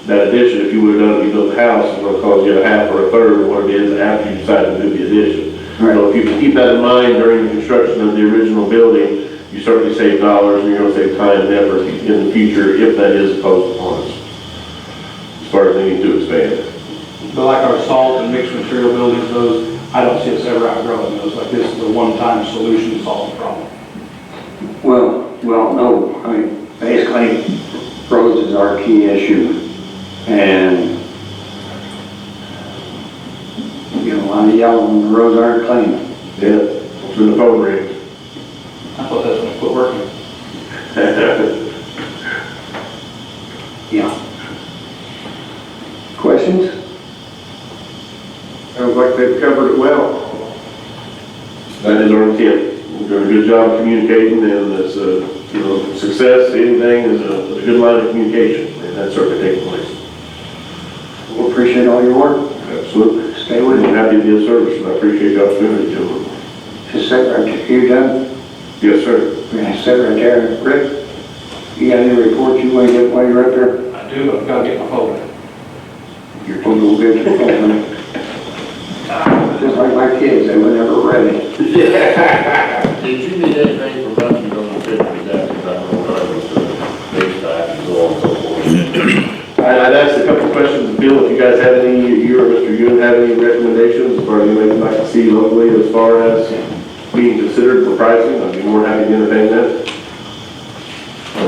that addition, if you would have done it, you built the house, is going to cost you a half or a third of what it is after you decide to do the addition. Right. So if you can keep that in mind during the construction of the original building, you certainly save dollars and you're going to save time and effort in the future if that is imposed upon us, as far as needing to expand. But like our salt and mixed material buildings, those, I don't see us ever outgrowing those. Like this is a one-time solution to solve the problem. Well, no, I mean, basically, roads is our key issue, and kind of yellow when the roads aren't clean. Yeah, that's when the phone rings. I thought that's when it quit working. Yeah. Questions? Sounds like they've covered it well. That is our intent. We're doing a good job communicating, and it's success, anything is a good line of communication, and that's certainly taking place. We appreciate all your work. Absolutely. Stay with I'm it. happy to be of service, and I appreciate the opportunity, gentlemen. Just sit right there. You done? Yes, sir. We're gonna sit right there. Rick, you got any reports you want to get while you're up there? I do, but I've got to get my phone. You're going to go get your phone. Just like my kids, they were never ready. Did you need anything from us, you don't fit with that, because I don't know, maybe I have to go on so forth. I'd asked a couple of questions, Bill, if you guys have any, you or Mr. Ewan have any recommendations as far as anything you'd like to see locally as far as being considered for pricing. I'd be more than happy to entertain that.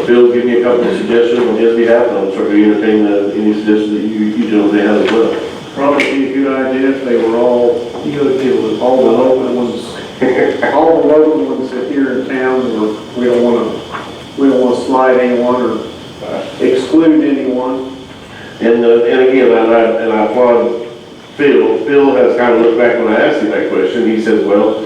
Bill, give me a couple of suggestions on his behalf, and I'm certainly entertain any suggestions that you gentlemen have as well. Probably be a good idea if they were all, You gotta deal with all the local ones, all the local ones that here in town, or we don't wanna slide anyone or exclude anyone. And again, and I applaud Phil. Phil has kind of looked back when I asked him that question. He says, well,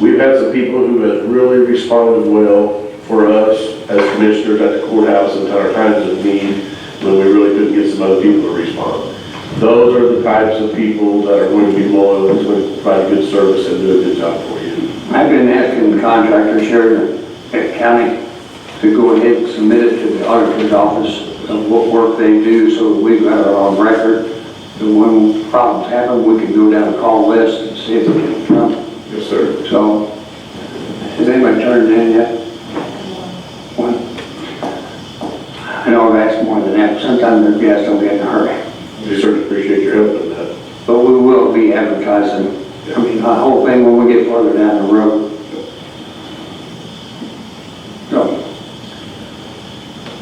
we've had some people who have really responded well for us as commissioners at the courthouse in our times of need when we really couldn't get some other people to respond. Those are the types of people that are going to be loyal and going to provide good service and do a good job for you. I've been asking the contractors here at county to go ahead and submit it to the auditor's office of what work they do, so that we've got it on record. And when problems happen, we can go down the call list and see if we can come. Yes, sir. So, has anybody turned it in yet? One? I know I've asked more than that, but sometimes their guests don't get in a hurry. We certainly appreciate your help in that. But we will be advertising, I mean, the whole thing when we get further down the road. So,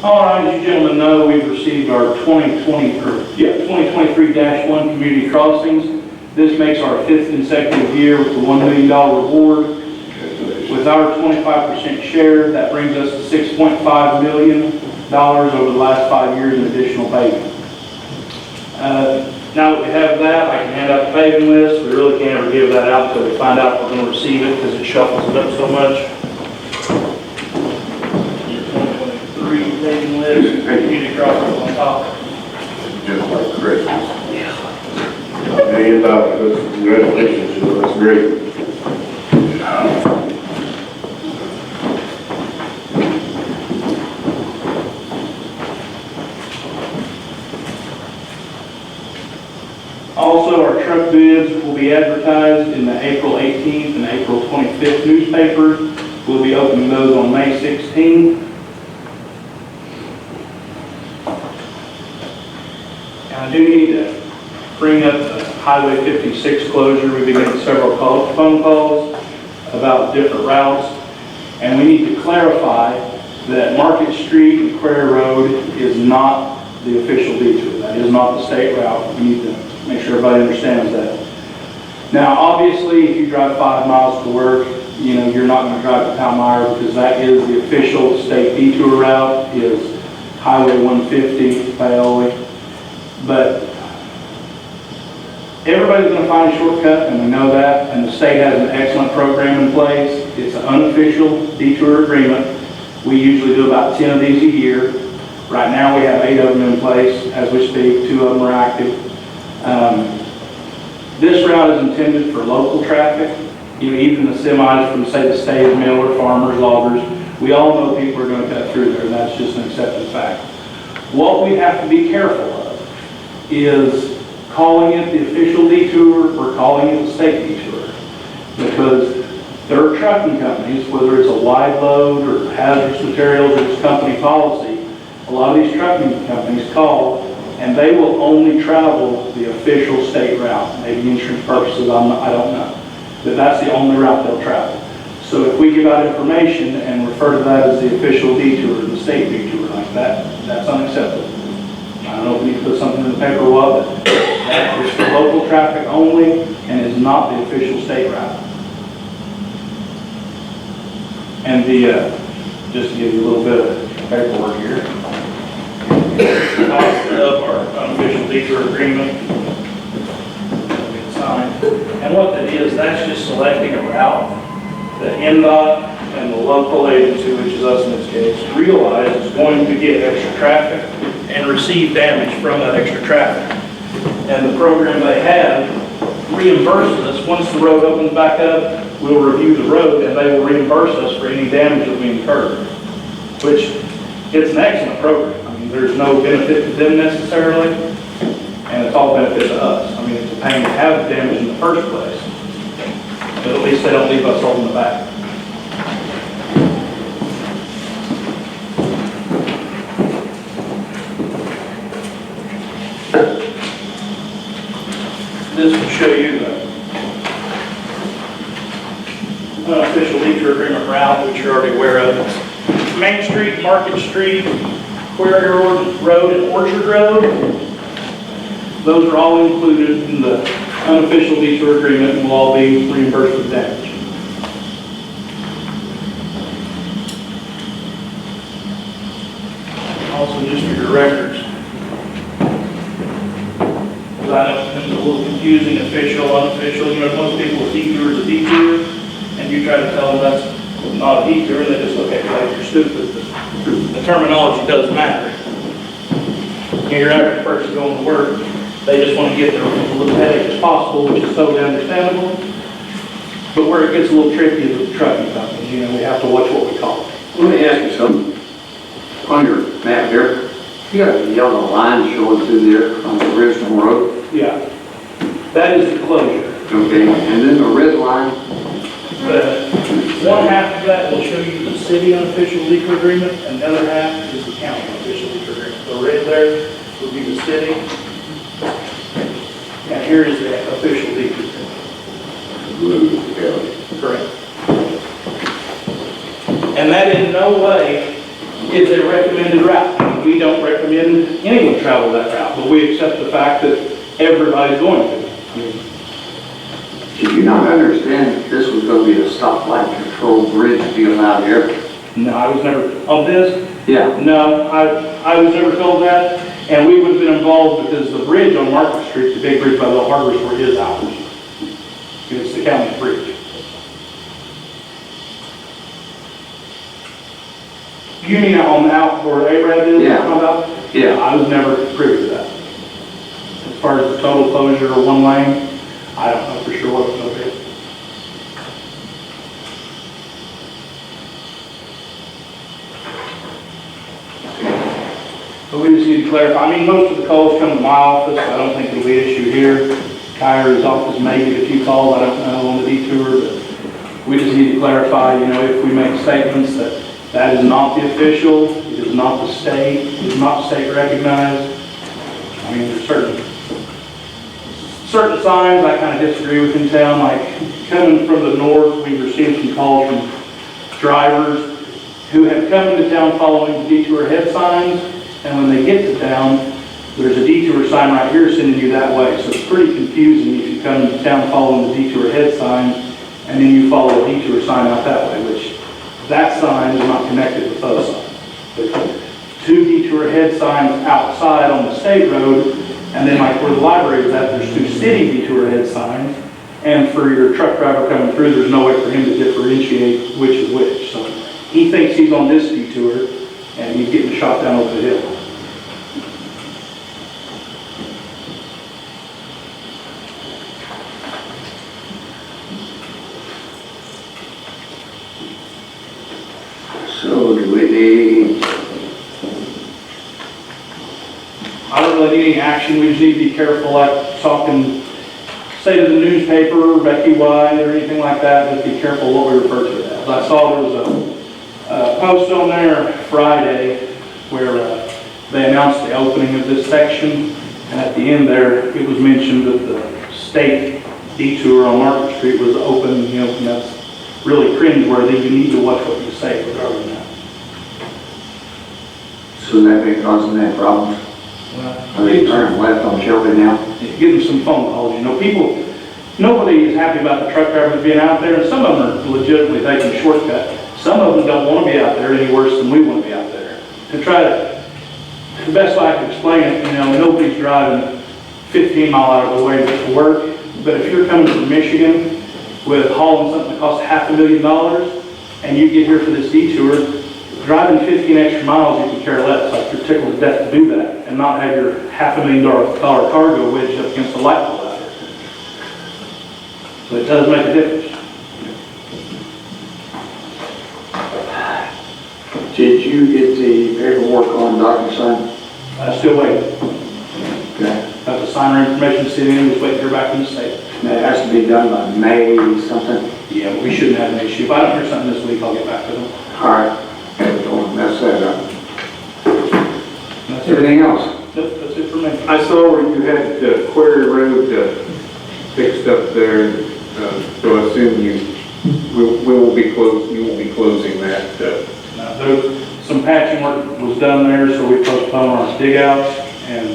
All right, as you gentlemen know, we've received our 2023-1 community crossings. This makes our 5th consecutive year with the $1 million reward. With our 25% share, that brings us to $6.5 million over the last 5 years in additional paving. Now that we have that, I can hand out the paving list. We really can't ever give that out until we find out if we're going to receive it because it shuffles it up so much. 2023 paving list, community crossings on top. Just like Christmas. $1 million, congratulations, that's great. Also, our truck bids will be advertised in the April 18th and April 25th newspapers. We'll be opening those on May 16th. And I do need to bring up the Highway 56 closure. We've been getting several phone calls about different routes, and we need to clarify that Market Street and Query Road is not the official detour. That is not the state route. We need to make sure everybody understands that. Now, obviously, if you drive 5 miles to work, you know, you're not going to drive to Palmyra because that is the official state detour route, is Highway 150, Paoli. But everybody's going to find a shortcut, and we know that, and the state has an excellent program in place. It's an unofficial detour agreement. We usually do about 10 of these a year. Right now, we have 8 of them in place as we speak. 2 of them are active. This route is intended for local traffic. You know, even the semis from, say, the state mill or farmers, loggers, we all know people are going to cut through there, and that's just an accepted fact. What we have to be careful of is calling it the official detour or calling it the state detour, because there are trucking companies, whether it's a wide load or hazardous materials or it's company policy, a lot of these trucking companies call and they will only travel the official state route. Maybe insurance purposes, I don't know. But that's the only route they'll travel. So if we give out information and refer to that as the official detour, the state detour like that, that's unacceptable. I don't know if we need to put something in the paper or what, but that is for local traffic only and is not the official state route. And just to give you a little bit of paperwork here. Cost of our unofficial detour agreement. It's signed. And what that is, that's just selecting a route that NDOT and the local agency, which is us in this case, realize is going to get extra traffic and receive damage from that extra traffic. And the program they have reimburses us. Once the road opens back up, we'll review the road and they will reimburse us for any damage that we incurred, which it's an excellent program. I mean, there's no benefit to them necessarily, and it's all benefit to us. I mean, it's a pain to have the damage in the first place, but at least they don't leave us holding the bag. This will show you the unofficial detour agreement route, which you're already aware of. It's Main Street, Market Street, Quarry Road, and Orchard Road. Those are all included in the unofficial detour agreement and will all be reimbursed with damage. Also, just for your records, I know it's a little confusing, official, unofficial. You know, most people, a detour is a detour, and you try to tell them that's not a detour, and they just look at you like you're stupid. The terminology does matter. Your average person going to work, they just want to get there with as little headache as possible, which is totally understandable. But where it gets a little tricky is with the trucking companies. You know, we have to watch what we call it. Let me ask you something. On your map here, you got a yellow line showing through there on the original road. Yeah, that is the closure. Okay, and then the red line, One half of that will show you the city unofficial detour agreement, and the other half is the county unofficial detour agreement. The red there will be the city, and here is the official detour agreement. Blue is the county. Correct. And that in no way is a recommended route. We don't recommend anyone travel that route, but we accept the fact that everybody's going to. did you not understand that this was going to be a stoplight control bridge deal out here? No, I was never, on this, Yeah. no, I was never told that, and we would have been involved because the bridge on Market Street, the big bridge by the harbors, where is ours. It's the county's bridge. You mean on out where ARAD is? Yeah. About? Yeah. I was never privy to that. As far as the total closure of one lane, I don't know for sure what it's going to be. But we just need to clarify. I mean, most of the calls come to my office. I don't think it'll be an issue here. Kyra's office may get a few calls, I don't know, on the detour, but we just need to clarify, you know, if we make statements that that is not the official, it is not the state, it is not state recognized. I mean, there's certain signs I kind of disagree with in town, like coming from the north, we've received some calls from drivers who have come into town following the detour ahead signs, and when they get to town, there's a detour sign right here sending you that way. So it's pretty confusing if you come into town following the detour ahead sign, and then you follow a detour sign out that way, which that sign is not connected with those signs. There's two detour ahead signs outside on the state road, and then like where the library is at, there's two city detour ahead signs, and for your truck driver coming through, there's no way for him to differentiate which is which. So he thinks he's on this detour, and he's getting shot down over the hill. So do we need, I don't really need any action, we just need to be careful, like talking, say to the newspaper, Becky White, or anything like that, just be careful what we refer to it as. I saw there was a post on there Friday where they announced the opening of this section, and at the end there, it was mentioned that the state detour on Market Street was open, you know, and that's really cringeworthy. You need to watch what you say regarding that. so that may cause them that problems? Are they turning left on Shelby now? Getting some phone calls, you know, people, nobody is happy about the truck drivers being out there, and some of them are legitimately taking a shortcut. Some of them don't want to be out there any worse than we want to be out there. To try to, the best way I can explain it, nobody's driving 15 mile out of the way to work, but if you're coming from Michigan with hauling something that costs $500,000, and you get here for this detour, driving 15 extra miles, you can care less, like you're tickled to death to do that, and not have your $500,000 cargo wedged up against the light pole out there. So it does make a difference. Did you get the paperwork on DocuSign? I still wait. Okay. Have to sign our information, city, and just wait to hear back from the state. It has to be done by May something. Yeah, we shouldn't have an issue. If I don't hear something this week, I'll get back to them. All right. Don't mess that up. That's it. Everything else? Nope, that's it for me. I saw where you had the Quarry Road fixed up there, so I assume we will be closing that. Some patching work was done there, so we postponed our dig outs, and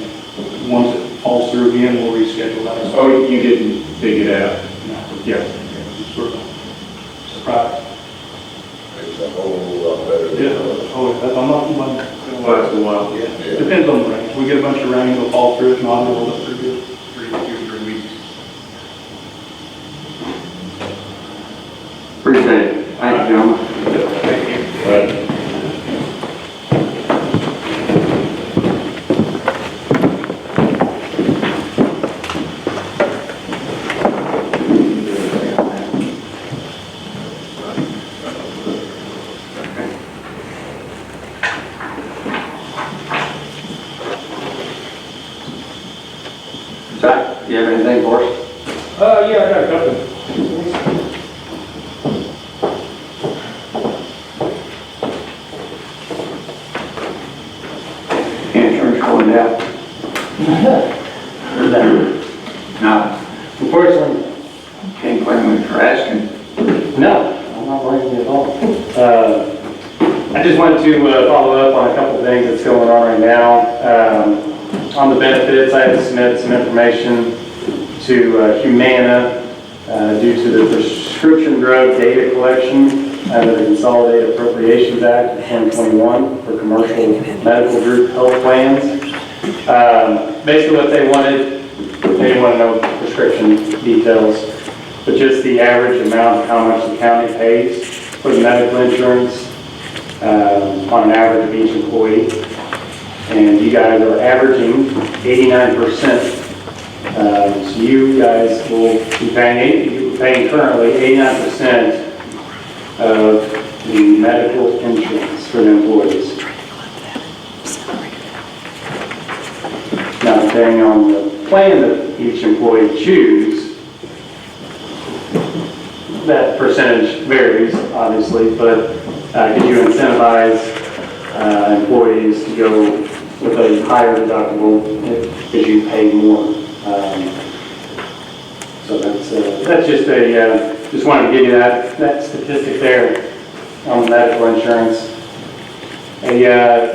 once it falls through again, we'll reschedule that. Oh, you didn't dig it out? No. Yeah. Sort of surprise. It's a whole lot better than Yeah. Oh, that's, I'm not, It'll last a while. yeah. Depends on the rain. If we get a bunch of rain, it'll fall through. If not, it'll hold up pretty good. 3 weeks. Appreciate it. Thank you, gentlemen. Thank you. Right. Zach, you have anything for us? Yeah, I got a couple. Insurance going down? Heard that. No, Unfortunately, can't blame me for asking. no, I'm not blaming you at all. I just wanted to follow up on a couple things that's going on right now. On the benefits, I had to submit some information to Humana due to the prescription drug data collection under the Consolidated Appropriations Act of 2021 for commercial medical group health plans. Basically what they wanted, they didn't want to know prescription details, but just the average amount of how much the county pays for the medical insurance on an average of each employee. And you guys are averaging 89%. So you guys will be paying currently 89% of the medical insurance for the employees. Now, depending on the plan that each employee chooses, that percentage varies, obviously, but because you incentivize employees to go with a higher deductible because you pay more. So that's just just wanted to give you that statistic there on the medical insurance.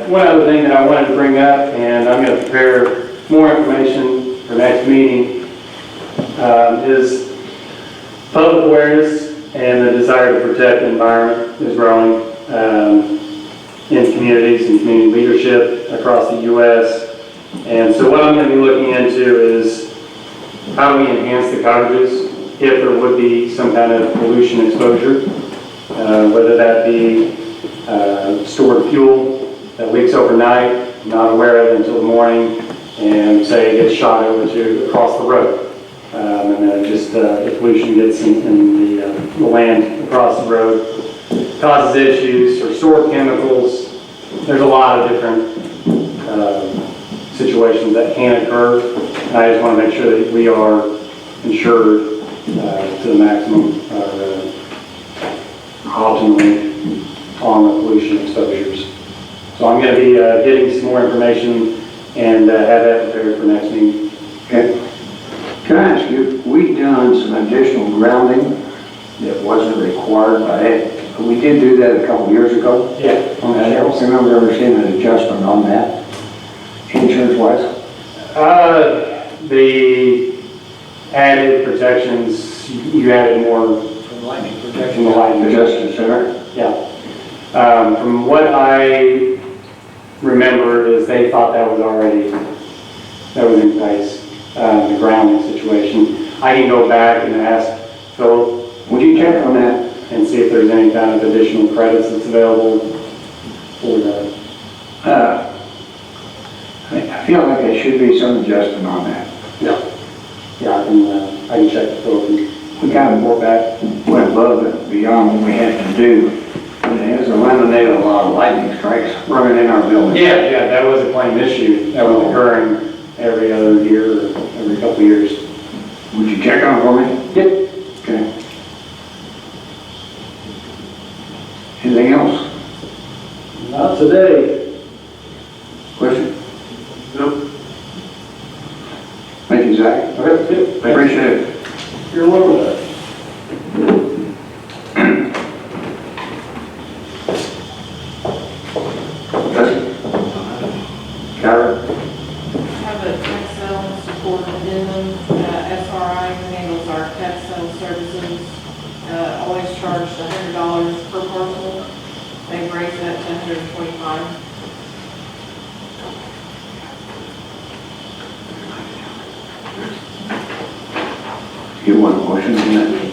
One other thing that I wanted to bring up, and I'm going to prepare more information for next meeting, is public awareness and the desire to protect the environment is growing in communities and community leadership across the U.S. And so what I'm going to be looking into is how do we enhance the coverages if there would be some kind of pollution exposure, whether that be stored fuel that leaks overnight, not aware of it until the morning, and say it gets shot over to across the road. And then just the pollution gets in the land across the road, causes issues, or stored chemicals. There's a lot of different situations that can occur. And I just want to make sure that we are insured to the maximum optimally on the pollution exposures. So I'm going to be getting some more information and have that prepared for next meeting. Okay. Can I ask you, we done some additional grounding that wasn't required by it. We did do that a couple of years ago. Yeah. I don't remember ever seeing an adjustment on that, insurance-wise. added protections, you added more Lightning from protection. the lightning. Justice Center. Yeah. From what I remember is they thought that was in place, the grounding situation. I can go back and ask Philip. Would you check on that? And see if there's any kind of additional credits that's available for that. I feel like there should be some adjustment on that. Yeah, I can check with Philip. We kind of went above and beyond what we had to do. And it has eliminated a lot of lightning strikes running in our building. Yeah, that was a plain issue. That was occurring every other year or every couple of years. Would you check on it for me? Yep. Okay. Anything else? Not today. Question? No. Thank you, Zach. Okay, good. Appreciate it. You're welcome. Karen? Have a tax sale support addendum. SRI handles our tax sale services, always charged $100 per parcel. They've raised that to $125. You want a motion on that?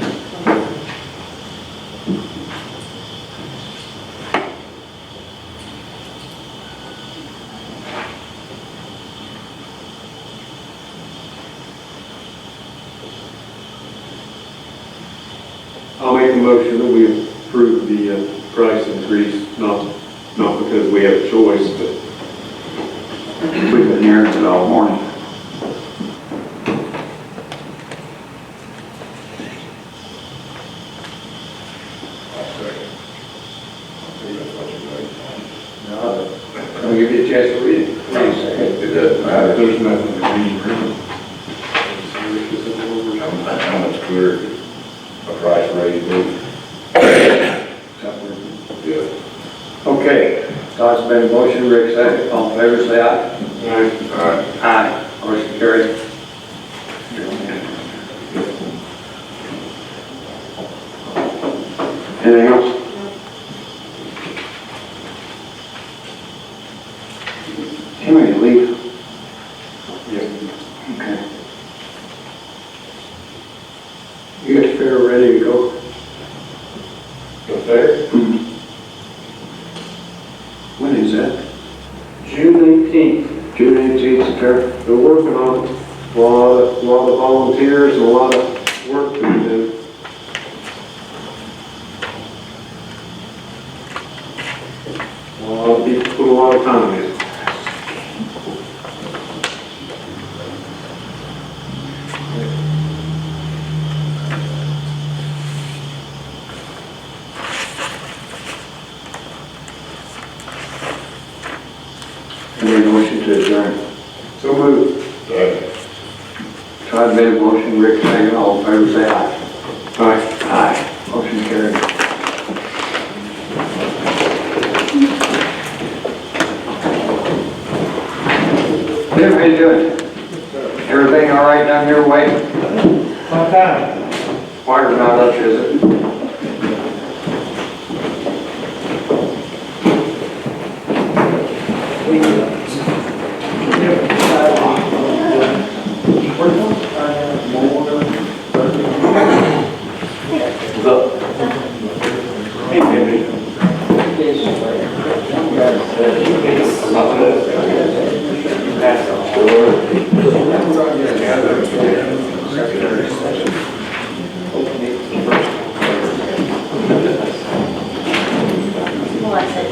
I'll make a motion that we approve the price increase, not because we have a choice, but We've been hearing it all morning. Let me give you a chance to read it. It doesn't matter. there's nothing to read. How much clearer a price raise be? Yeah. Okay, Todd's made a motion, Rick second, all in favor, say aye. All right. Aye. Motion carried. Anything else? Can we leave? Yeah. Okay. You got the fair ready to go? The fair? When is that? June 18th. June 18th, the fair? They're working on it. A lot of volunteers and a lot of work to be done. A lot of people put a lot of time in. Any motion to adjourn? So moved. Todd made a motion, Rick second, all in favor, say aye. Aye. Aye. Motion carried. Jim, how you doing? Everything all right down your way? Water's not up, is it? Well, I said,